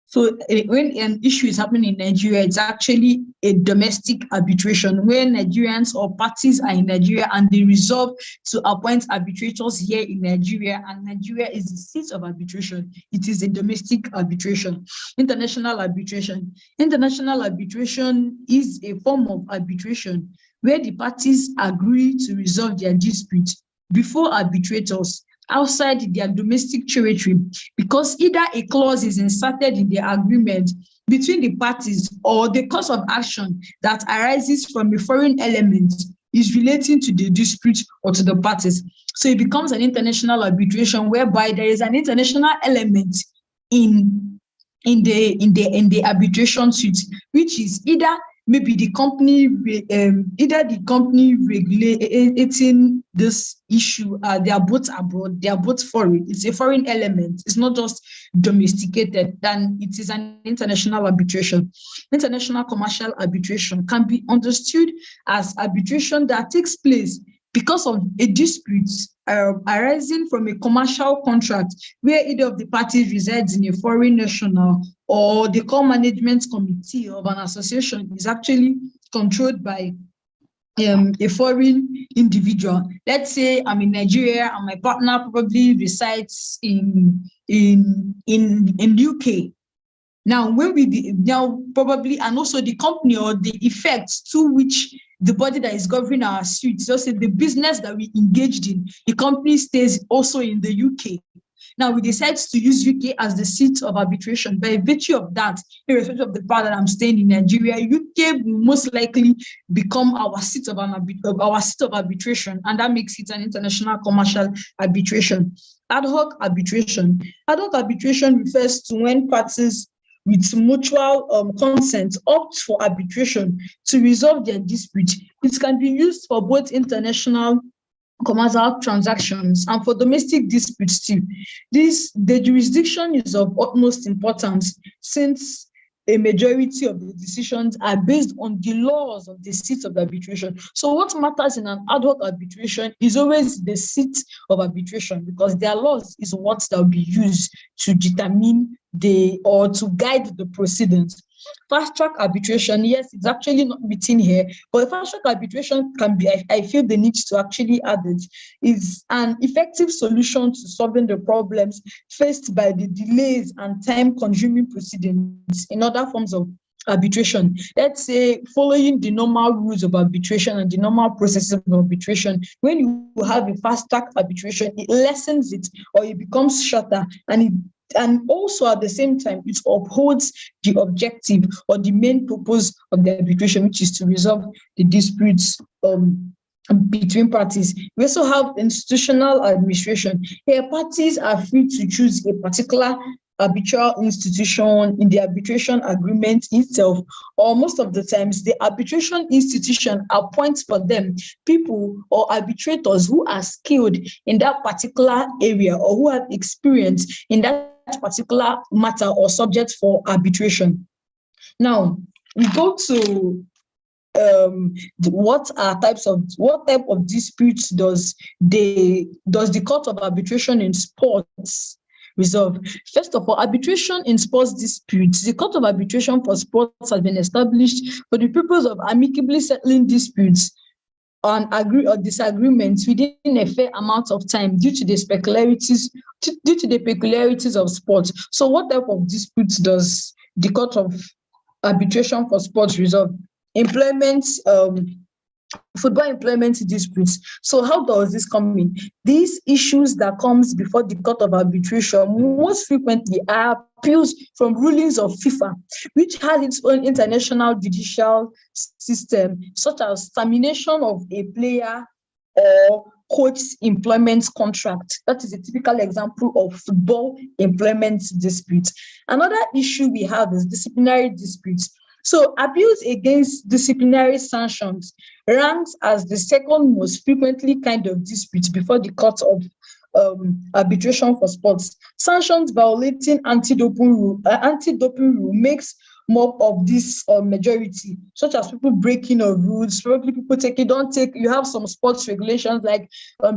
So when an issue is happening in Nigeria, it's actually a domestic arbitration where Nigerians or parties are in Nigeria and they resolve to appoint arbitrators here in Nigeria, and Nigeria is the seat of arbitration. It is a domestic arbitration. International arbitration. International arbitration is a form of arbitration where the parties agree to resolve their dispute before arbitrators outside their domestic territory, because either a clause is inserted in the agreement between the parties or the cause of action that arises from a foreign element is relating to the dispute or to the parties. So it becomes an international arbitration whereby there is an international element in the arbitration suit, which is either maybe the company regulating this issue, they are both abroad, they are both foreign. It's a foreign element. It's not just domesticated. Then it is an international arbitration. International commercial arbitration can be understood as arbitration that takes place because of a dispute arising from a commercial contract where either of the parties resides in a foreign national or the core management committee of an association is actually controlled by a foreign individual. Let's say I'm in Nigeria and my partner probably resides in UK. Now, probably, and also the company or the effects to which the body that is governing our suit, so say the business that we engaged in, the company stays also in the UK. Now we decide to use UK as the seat of arbitration. By virtue of that, irrespective of the part that I'm staying in Nigeria, UK will most likely become our seat of arbitration, and that makes it an international commercial arbitration. Ad hoc arbitration. Ad hoc arbitration refers to when parties with mutual consent opt for arbitration to resolve their dispute. It can be used for both international commercial transactions and for domestic disputes too. The jurisdiction is of utmost importance since a majority of the decisions are based on the laws of the seat of arbitration. So what matters in an ad hoc arbitration is always the seat of arbitration, because their laws is what that will be used to determine or to guide the proceedings. Fast track arbitration, yes, it's actually not written here, but fast track arbitration can be, I feel the need to actually add it, is an effective solution to solving the problems faced by the delays and time-consuming proceedings in other forms of arbitration. Let's say following the normal rules of arbitration and the normal processes of arbitration, when you have a fast track arbitration, it lessens it or it becomes shorter, and And also at the same time, it upholds the objective or the main purpose of the arbitration, which is to resolve the disputes between parties. We also have institutional administration. Here, parties are free to choose a particular arbitral institution in the arbitration agreement itself, or most of the times the arbitration institution appoints for them people or arbitrators who are skilled in that particular area or who have experience in that particular matter or subject for arbitration. Now, we go to what type of disputes does the Court of Arbitration in Sports resolve? First of all, arbitration in sports disputes. The Court of Arbitration for Sports has been established for the purpose of amicably settling disputes on agree or disagreements within a fair amount of time due to the peculiarities of sports. So what type of disputes does the Court of Arbitration for Sports resolve? Football employment disputes. So how does this come in? These issues that comes before the Court of Arbitration most frequently are appeals from rulings of FIFA, which has its own international judicial system, such as termination of a player or coach's employment contract. That is a typical example of football employment disputes. Another issue we have is disciplinary disputes. So appeals against disciplinary sanctions ranks as the second most frequently kind of dispute before the Court of Arbitration for Sports. Sanctions violating anti-doping rule makes more of this majority, such as people breaking of rules, probably people you have some sports regulations like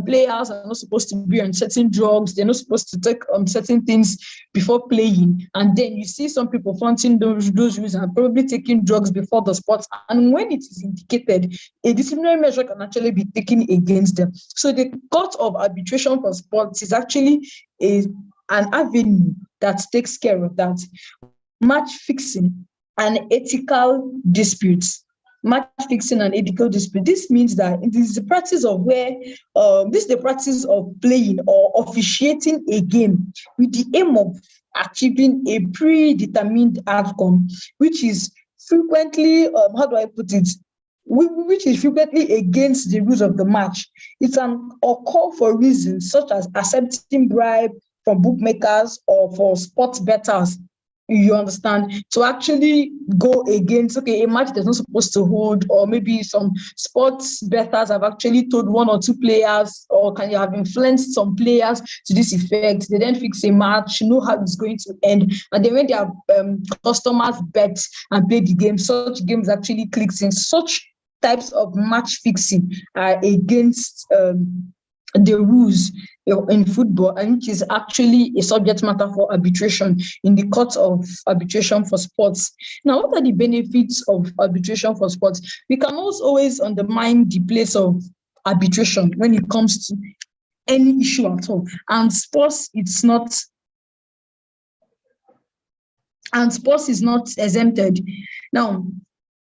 players are not supposed to be on certain drugs, they're not supposed to take certain things before playing, and then you see some people flaunting those rules and probably taking drugs before the sports, and when it is indicated, a disciplinary measure can actually be taken against them. So the Court of Arbitration for Sports is actually an avenue that takes care of that. Match fixing and ethical disputes. Match fixing and ethical dispute. This means that it is the practice of playing or officiating a game with the aim of achieving a predetermined outcome, which is frequently, which is frequently against the rules of the match. It can occur for reasons such as accepting bribe from bookmakers or for sports bettors. You understand? To actually go against, a match that's not supposed to hold, or maybe some sports bettors have actually told one or two players, or can you have influenced some players to this effect. They then fix a match, know how it's going to end, and then when their customers bet and play the game, such games actually clicks in. Such types of match fixing are against the rules in football, and which is actually a subject matter for arbitration in the Court of Arbitration for Sports. Now, what are the benefits of arbitration for sports? We can also always undermine the place of arbitration when it comes to any issue at all. And sports is not exempted. Now,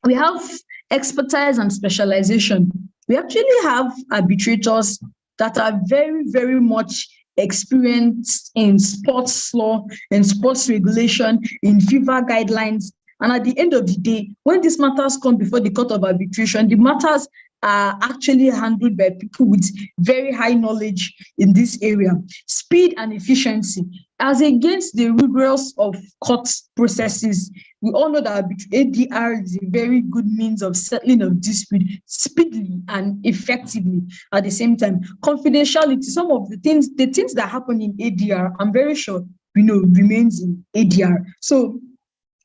we have expertise and specialization. We actually have arbitrators that are very, very much experienced in sports law, in sports regulation, in FIFA guidelines. And at the end of the day, when these matters come before the Court of Arbitration, the matters are actually handled by people with very high knowledge in this area. Speed and efficiency. As against the rigors of court processes, we all know that ADR is a very good means of settling of dispute speedily and effectively. At the same time, confidentiality. Some of the things that happen in ADR, I'm very sure remains in ADR. So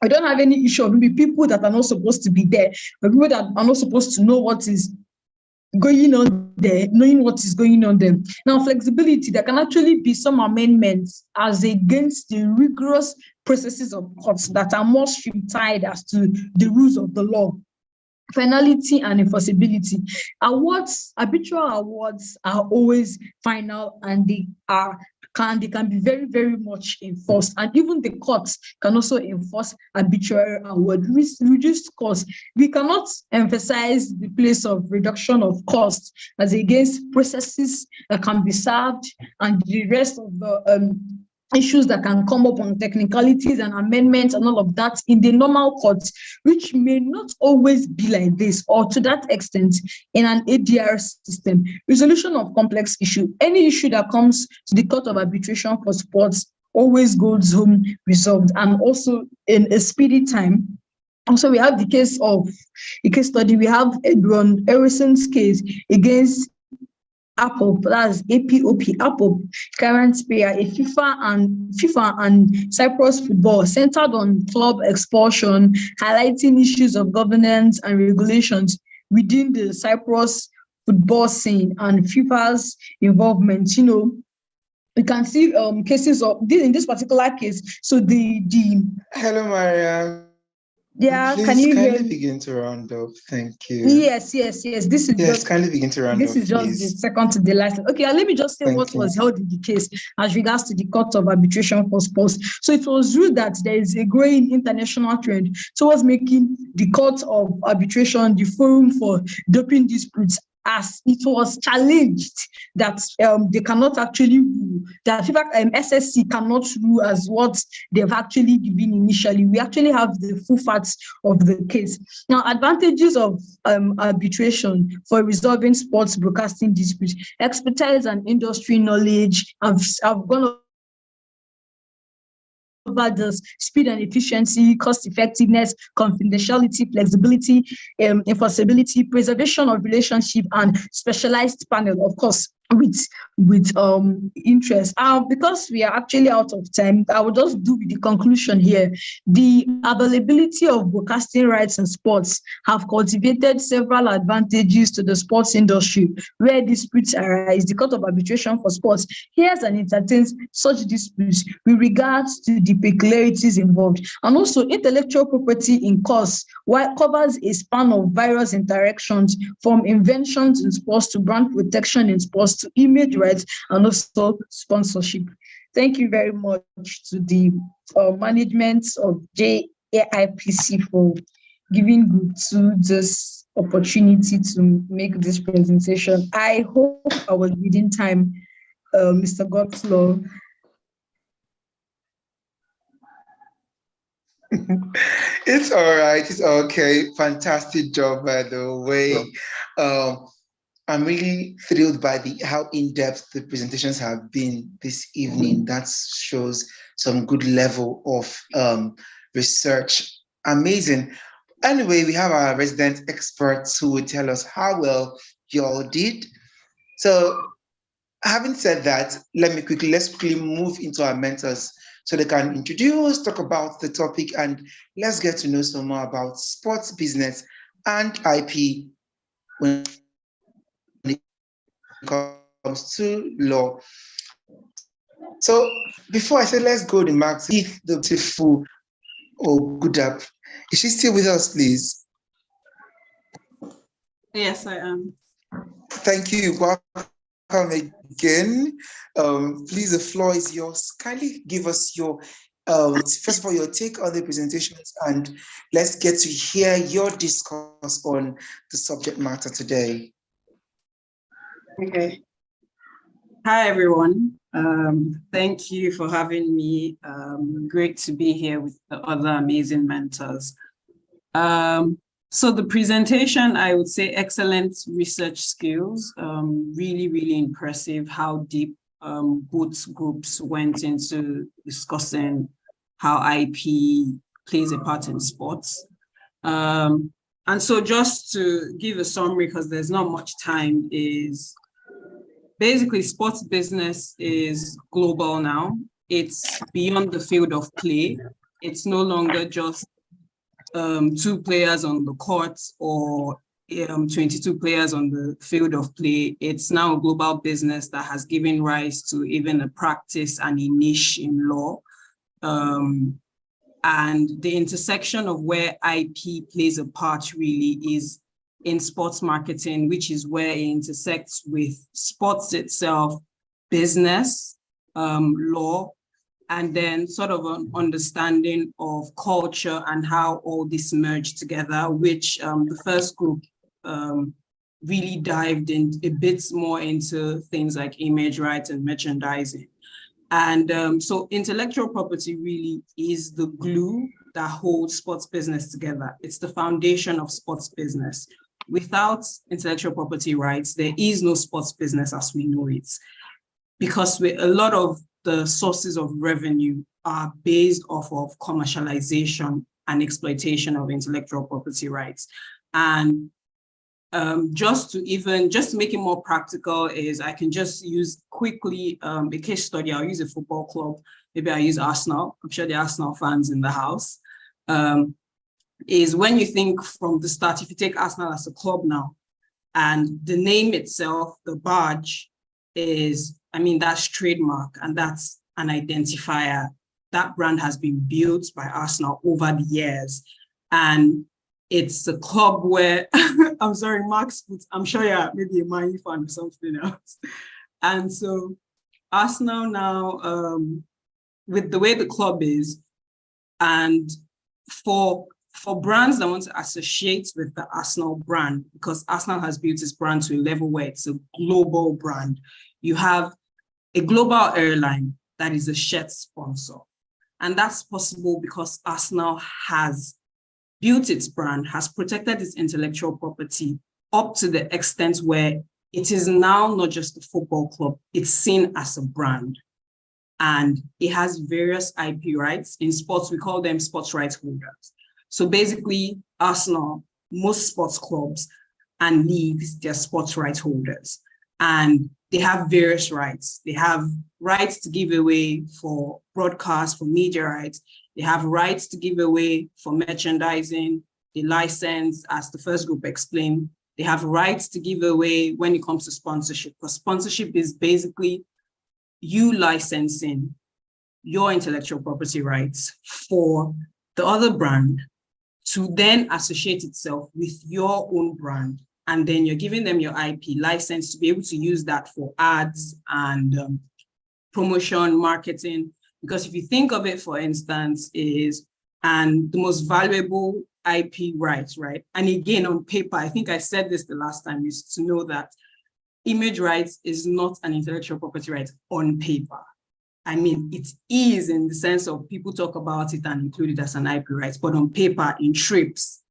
I don't have any issue of maybe people that are not supposed to be there, but people that are not supposed to know what is going on there, knowing what is going on there. Now, flexibility, there can actually be some amendments as against the rigorous processes of courts that are more strict-tied as to the rules of the law. Finality and enforceability. Arbitral awards are always final, and they can be very, very much enforced. And even the courts can also enforce arbitral award. Reduced costs. We cannot emphasize the place of reduction of costs as against processes that can be served and the rest of the issues that can come up on technicalities and amendments and all of that in the normal courts, which may not always be like this or to that extent in an ADR system. Resolution of complex issue. Any issue that comes to the Court of Arbitration for Sports always goes home resolved, and also in a speedy time. Also, we have the case study. We have Edron Harrison's case against Apple, that's APOP, Apple, current player, a FIFA and Cyprus football centered on club expulsion, highlighting issues of governance and regulations within the Cyprus football scene and FIFA's involvement. We can see cases of this in this particular case. So the Hello, Maria. yeah, Please, can you hear kindly me? begin to round up. Thank you. Yes. This is Yes, kindly begin to round this up, is just the please. second to the last. Okay, let me just say Thank what you. was held in the case as regards to the Court of Arbitration for Sports. So it was ruled that there is a growing international trend towards making the Court of Arbitration the forum for doping disputes, as it was challenged that they cannot actually rule, that in fact SSC cannot rule as what they've actually given initially. We actually have the full facts of the case. Now, advantages of arbitration for resolving sports broadcasting disputes: expertise and industry knowledge. I've gone over this: speed and efficiency, cost effectiveness, confidentiality, flexibility, enforceability, preservation of relationship, and specialized panel, of course, with interest. Because we are actually out of time, I will just do the conclusion here. The availability of broadcasting rights in sports have cultivated several advantages to the sports industry where disputes arise. The Court of Arbitration for Sports hears and entertains such disputes with regards to the peculiarities involved, and also intellectual property in course, while covers a span of various interactions from inventions in sports to brand protection in sports to image rights and also sponsorship. Thank you very much to the management of JIPC for giving Group 2 this opportunity to make this presentation. I hope I was within time, Mr. Godslaw. It's all right. It's okay. Fantastic job, by the way. I'm really thrilled by how in-depth the presentations have been this evening. That shows some good level of research. Amazing. Anyway, we have our resident experts who will tell us how well you all did. So, having said that, let's quickly move into our mentors so they can introduce, talk about the topic, and let's get to know some more about sports business and IP when it comes to law. So before I say let's go to Max, the beautiful Ogudap, is she still with us, please? Yes, I am. Thank you. Welcome again. Please, the floor is yours. Kindly give us your, first of all, your take on the presentations, and let's get to hear your discourse on the subject matter today. Okay. Hi, everyone. Thank you for having me. Great to be here with the other amazing mentors. So the presentation, I would say excellent research skills, really, really impressive how deep both groups went into discussing how IP plays a part in sports. And so just to give a summary, because there's not much time, is basically sports business is global now. It's beyond the field of play. It's no longer just 2 players on the court or 22 players on the field of play. It's now a global business that has given rise to even a practice and a niche in law. And the intersection of where IP plays a part really is in sports marketing, which is where it intersects with sports itself, business, law, and then sort of an understanding of culture and how all this merged together, which the first group really dived in a bit more into things like image rights and merchandising. And so intellectual property really is the glue that holds sports business together. It's the foundation of sports business. Without intellectual property rights, there is no sports business as we know it, because a lot of the sources of revenue are based off of commercialization and exploitation of intellectual property rights. And just to make it more practical is I can just use quickly a case study. I'll use a football club. Maybe I'll use Arsenal. I'm sure the Arsenal fans in the house. Is when you think from the start, if you take Arsenal as a club now, and the name itself, the badge is, that's trademark and that's an identifier. That brand has been built by Arsenal over the years. And it's a club where, I'm sorry, Max, I'm sure you're maybe a Man U fan or something else. And so Arsenal now, with the way the club is, and for brands that want to associate with the Arsenal brand, because Arsenal has built its brand to a level where it's a global brand, you have a global airline that is a shirt sponsor. And that's possible because Arsenal has built its brand, has protected its intellectual property up to the extent where it is now not just a football club, it's seen as a brand. And it has various IP rights. In sports, we call them sports rights holders. So basically, Arsenal, most sports clubs and leagues, they're sports rights holders. And they have various rights. They have rights to give away for broadcast, for media rights. They have rights to give away for merchandising, the license, as the first group explained. They have rights to give away when it comes to sponsorship, because sponsorship is basically you licensing your intellectual property rights for the other brand to then associate itself with your own brand. And then you're giving them your IP license to be able to use that for ads and promotion, marketing. Because if you think of it, for instance, and the most valuable IP rights, right? And again, on paper, I think I said this the last time, is to know that image rights is not an intellectual property right on paper. It is in the sense of people talk about it and include it as an IP right, but on paper, in TRIPS,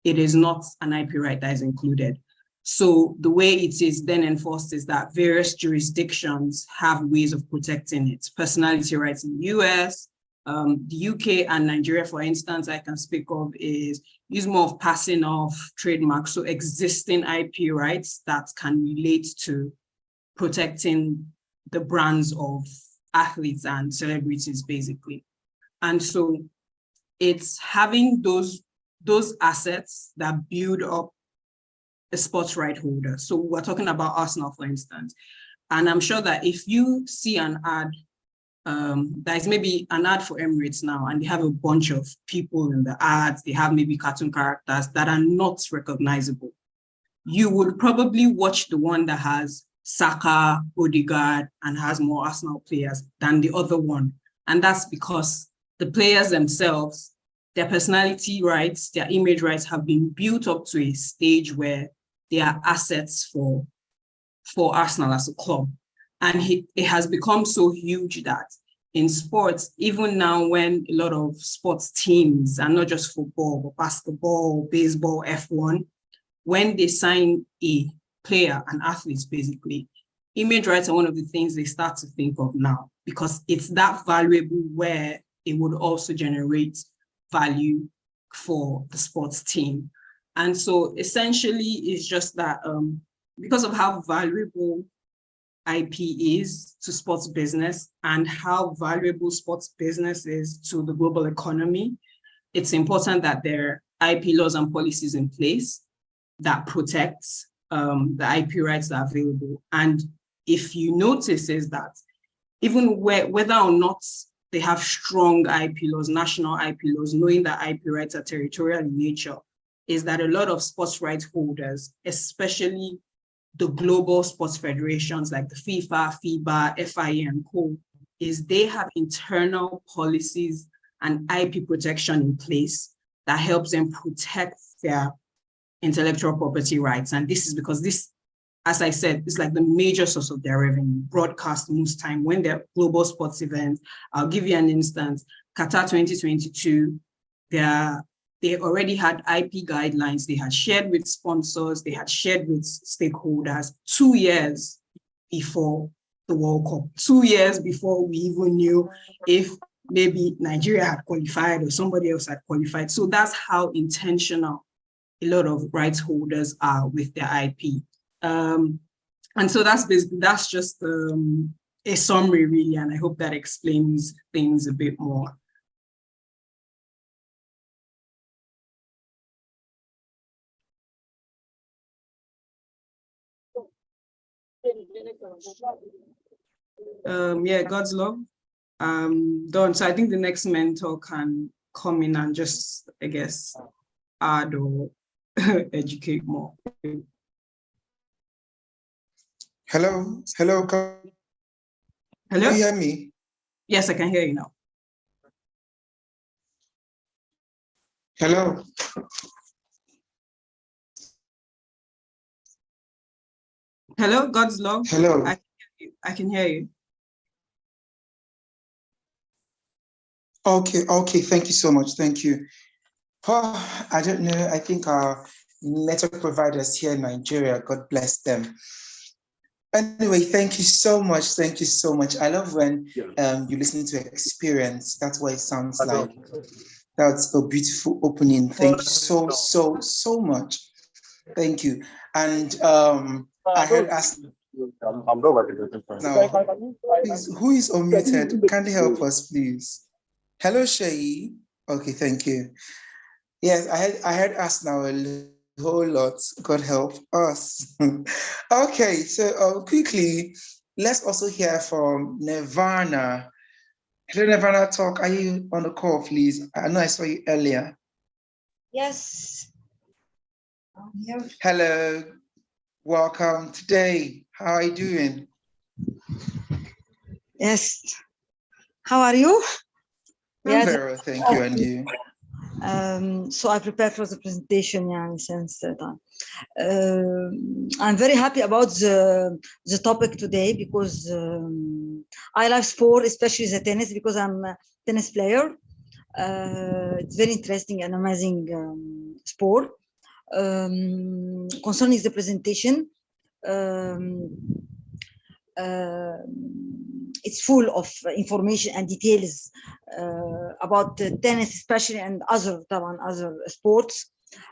it is not an IP right that is included. So the way it is then enforced is that various jurisdictions have ways of protecting it. Personality rights in the US, the UK and Nigeria, for instance, I can speak of is use more of passing off trademarks, so existing IP rights that can relate to protecting the brands of athletes and celebrities, basically. And so it's having those assets that build up a sports right holder. So we're talking about Arsenal, for instance. And I'm sure that if you see an ad, that is maybe an ad for Emirates now, and they have a bunch of people in the ads, they have maybe cartoon characters that are not recognizable, you would probably watch the one that has Saka, Odegaard, and has more Arsenal players than the other one. And that's because the players themselves, their personality rights, their image rights have been built up to a stage where they are assets for Arsenal as a club. And it has become so huge that in sports, even now when a lot of sports teams, and not just football, but basketball, baseball, F1, when they sign a player, an athlete, basically, image rights are one of the things they start to think of now, because it's that valuable where it would also generate value for the sports team. And so essentially it's just that because of how valuable IP is to sports business and how valuable sports business is to the global economy, it's important that there are IP laws and policies in place that protects the IP rights that are available. And if you notice is that even whether or not they have strong IP laws, national IP laws, knowing that IP rights are territorial in nature, is that a lot of sports rights holders, especially the global sports federations like the FIFA, FIBA, FIA, and co, is they have internal policies and IP protection in place that helps them protect their intellectual property rights. And this is because this as I said, it's like the major source of their revenue, broadcast most time when they're global sports events. I'll give you an instance. Qatar 2022, they already had IP guidelines. They had shared with sponsors. They had shared with stakeholders 2 years before the World Cup, 2 years before we even knew if maybe Nigeria had qualified or somebody else had qualified. So that's how intentional a lot of rights holders are with their IP. And so that's just a summary, really, and I hope that explains things a bit more. Yeah, God's love. Done. So I think the next mentor can come in and just, I guess, add or educate more. Hello, can Hello? you hear me? Yes, I can hear you now. Hello. Hello, God's love. Hello. I can hear you. Okay, thank you so much. Thank you. Oh, I don't know. I think our network providers here in Nigeria, God bless them. Anyway, thank you so much. Thank you so much. I love when you listen to experience. That's what it sounds like. That's a beautiful opening. Thank you so much. Thank you. And I had asked now, please, who is unmuted? Can they help us, please? Hello, Shay. Okay, thank you. Yes, I had asked now a whole lot. God help us. Okay, so quickly, let's also hear from Nirvana. Hello, Nirvana Talk. Are you on the call, please? I know I saw you earlier. Yes. I'm here. Hello, welcome today. How are you doing? Yes. How are you? I'm very well, thank you, and you? So I prepared for the presentation since time. I'm very happy about the topic today because I love sport, especially the tennis, because I'm a tennis player. It's very interesting and amazing sport. Concerning the presentation, it's full of information and details about tennis, especially, and other sports.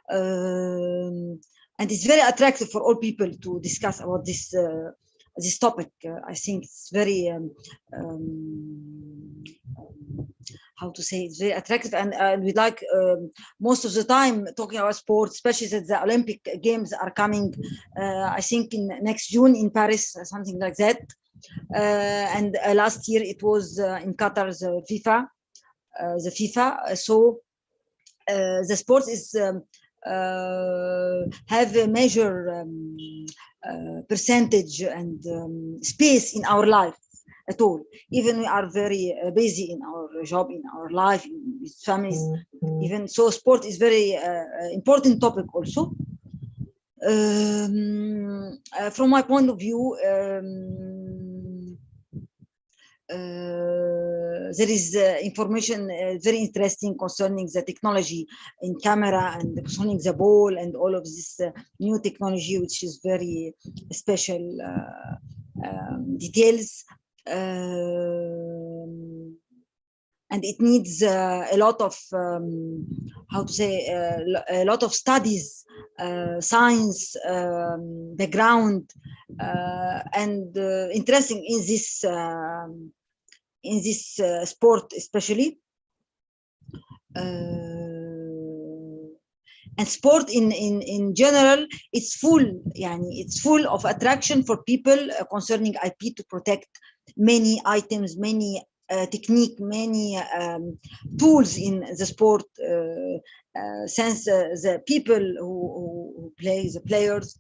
And it's very attractive for all people to discuss about this topic. I think it's very how to say, it's very attractive, and we like most of the time talking about sports, especially that the Olympic Games are coming, I think in next June in Paris, something like that. And last year it was in Qatar, the FIFA. So the sports is have a major percentage and space in our life at all. Even we are very busy in our job, in our life, with families. Even so, sport is very important topic also. From my point of view, there is information very interesting concerning the technology in camera and concerning the ball and all of this new technology, which is very special details. And it needs a lot of how to say a lot of studies, science background, and interesting in this sport especially. And sport in general, it's full of attraction for people concerning IP, to protect many items, many technique, many tools in the sport, since the people who play, the players,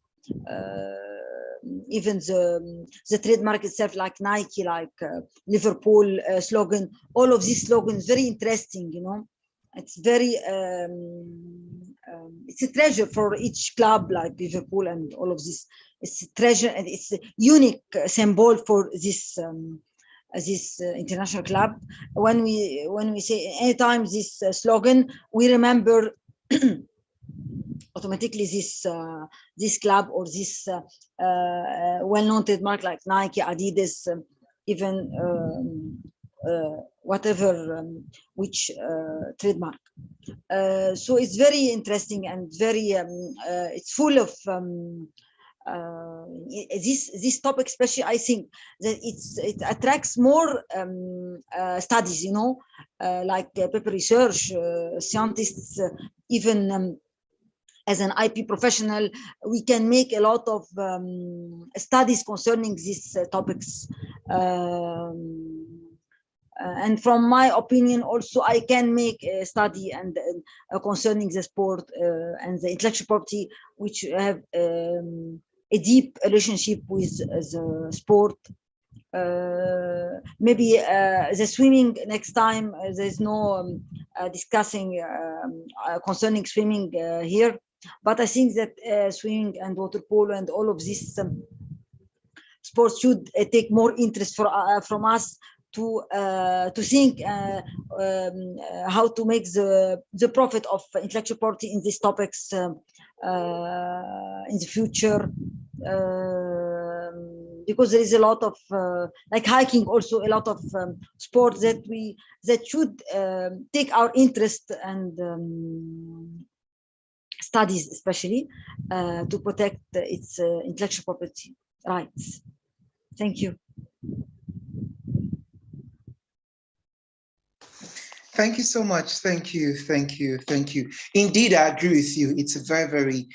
even the trademark itself, like Nike, like Liverpool slogan, all of these slogans, very interesting, you know. It's very it's a treasure for each club, like Liverpool and all of these it's treasure, and it's a unique symbol for this international club. When we say anytime this slogan, we remember automatically this club or this well-known trademark like Nike, Adidas, even whatever which trademark. So it's very interesting and very it's full of this topic, especially I think that it attracts more studies, you know, like paper research, scientists, even as an IP professional, we can make a lot of studies concerning these topics. And from my opinion, also, I can make a study and concerning the sport and the intellectual property, which have a deep relationship with the sport. Maybe the swimming next time, there's no discussing concerning swimming here, but I think that swimming and water polo and all of these sports should take more interest from us to think how to make the profit of intellectual property in these topics in the future. Because there is a lot of like hiking, also a lot of sports that should take our interest and studies, especially to protect its intellectual property rights. Thank you. Thank you so much. Thank you. Thank you. Thank you. Indeed, I agree with you. It's a very, very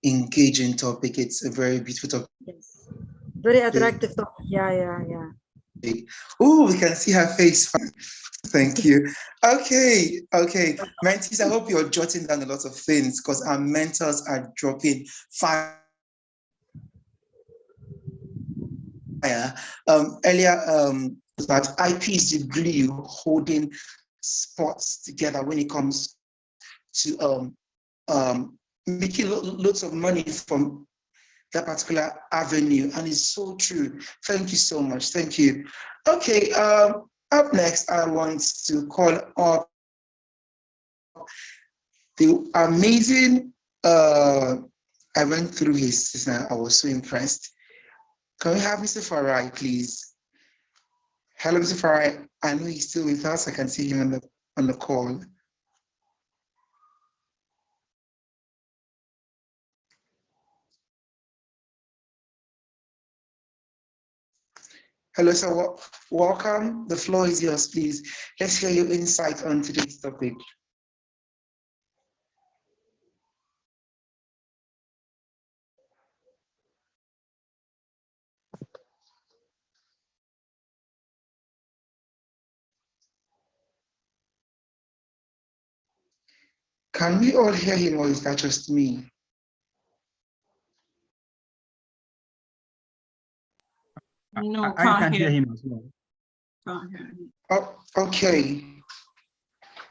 engaging topic. It's a very beautiful topic. Yes. Very attractive topic. Yeah. Oh, we can see her face. Thank you. Okay. Mentees, I hope you're jotting down a lot of things because our mentors are dropping fire. Earlier, that IP is the glue holding sports together when it comes to making lots of money from that particular avenue, and it's so true. Thank you so much. Thank you. Okay, up next, I want to call up the amazing. I went through his. I was so impressed. Can we have Mr. Farai, please? Hello, Mr. Farai. I know he's still with us. I can see him on the call. Hello, sir. Welcome. The floor is yours, please. Let's hear your insight on today's topic. Can we all hear him, or is that just me? No, I can't hear him as well. Can't hear him. Oh, okay.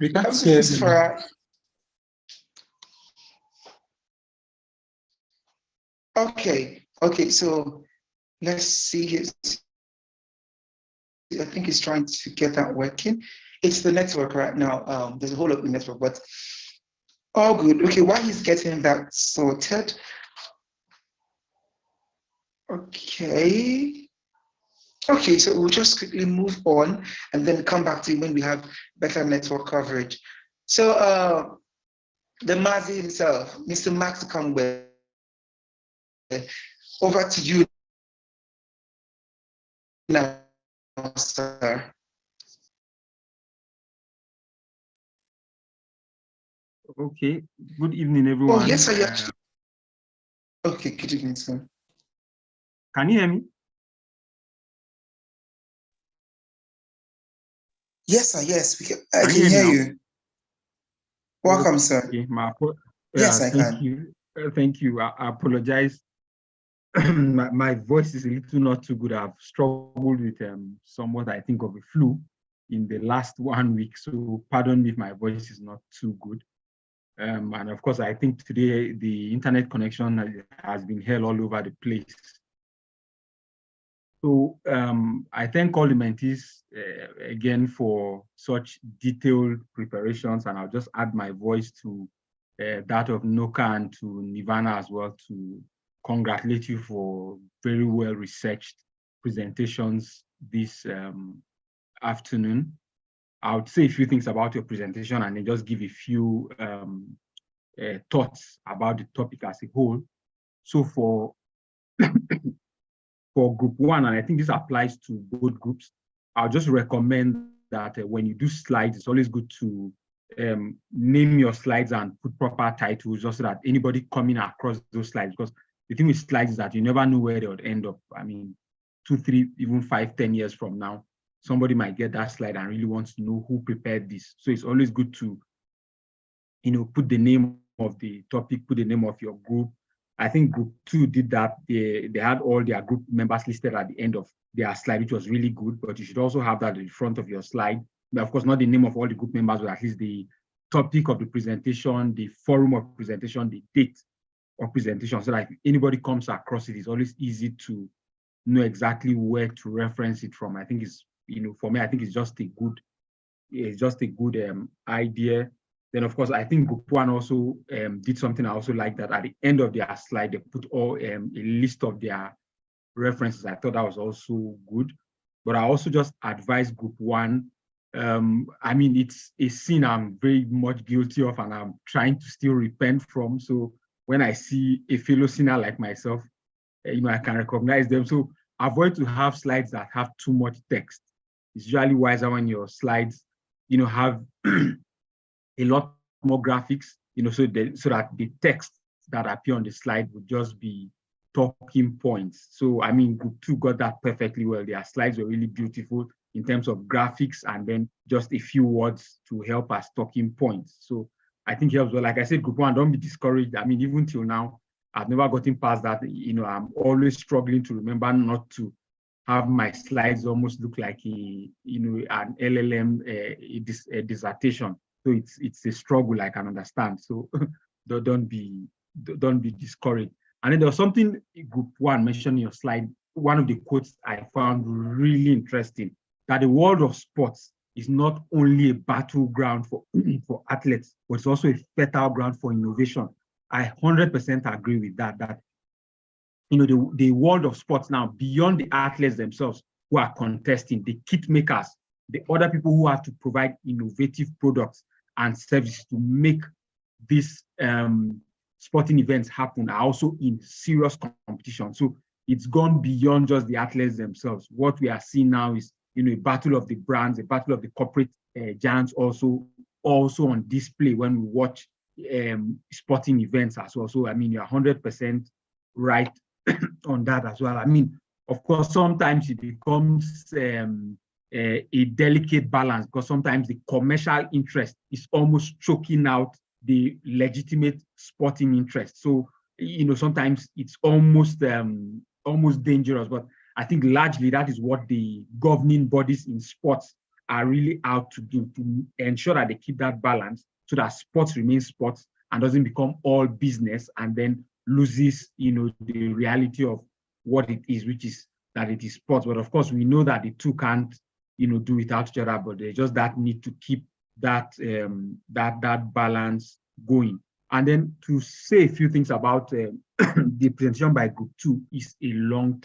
We can't hear him. Okay, so let's see. I think he's trying to get that working. It's the network right now. There's a whole lot of network, but all good. Okay, while he's getting that sorted. Okay, so we'll just quickly move on and then come back to you when we have better network coverage. So the Mazi himself, Mr. Max Kangwe, over to you now, sir. Okay. Good evening, everyone. Oh, yes, sir. Yes. Okay, good evening, sir. Can you hear me? Yes, sir. Yes, I can hear you. Welcome, sir. Okay, Yes, I thank can. you. Thank you. I apologize. my voice is a little not too good. I've struggled with somewhat, I think, of a flu in the last 1 week. So pardon me if my voice is not too good. And of course, I think today the internet connection has been held all over the place. So I thank all the mentees again for such detailed preparations, and I'll just add my voice to that of Noka and to Nirvana as well to congratulate you for very well researched presentations this afternoon. I would say a few things about your presentation and then just give a few thoughts about the topic as a whole. So for group one, and I think this applies to both groups, I'll just recommend that when you do slides, it's always good to name your slides and put proper titles just so that anybody coming across those slides, because the thing with slides is that you never know where they would end up. I mean, 2, 3, even 5, 10 years from now, somebody might get that slide and really wants to know who prepared this. So it's always good to, put the name of the topic, put the name of your group. I think group 2 did that. They had all their group members listed at the end of their slide, which was really good, but you should also have that in front of your slide. But of course, not the name of all the group members, but at least the topic of the presentation, the forum of presentation, the date of presentation, so that if anybody comes across it, it's always easy to know exactly where to reference it from. I think it's, for me, I think it's just a good idea. Then, of course, I think group 1 also did something I also like, that at the end of their slide, they put all a list of their references. I thought that was also good. But I also just advise group 1. I mean, it's a sin I'm very much guilty of and I'm trying to still repent from. So when I see a fellow sinner like myself, I can recognize them. So avoid to have slides that have too much text. It's usually wiser when your slides, have a lot more graphics, so that the text that appear on the slide would just be talking points. So, I mean, group 2 got that perfectly well. Their slides were really beautiful in terms of graphics and then just a few words to help as talking points. So I think it helps well. Like I said, group 1, don't be discouraged. I mean, even till now, I've never gotten past that. I'm always struggling to remember not to have my slides almost look like an LLM a dissertation. So it's a struggle, I can understand. So don't be discouraged. And then there was something group 1 mentioned in your slide. One of the quotes I found really interesting, that the world of sports is not only a battleground for athletes, but it's also a fertile ground for innovation. I 100% agree with that. That the world of sports now, beyond the athletes themselves who are contesting, the kit makers, the other people who have to provide innovative products and services to make these sporting events happen, are also in serious competition. So it's gone beyond just the athletes themselves. What we are seeing now is, a battle of the brands, a battle of the corporate giants also on display when we watch sporting events as well. So, I mean, you're 100% right on that as well. I mean, of course, sometimes it becomes a delicate balance, because sometimes the commercial interest is almost choking out the legitimate sporting interest. So, sometimes it's almost dangerous. But I think largely that is what the governing bodies in sports are really out to do, to ensure that they keep that balance so that sports remains sports and doesn't become all business and then loses, the reality of what it is, which is that it is sports. But of course, we know that the two can't, do without each other, but there's just that need to keep that that balance going. And then to say a few things about the presentation by group 2 is a long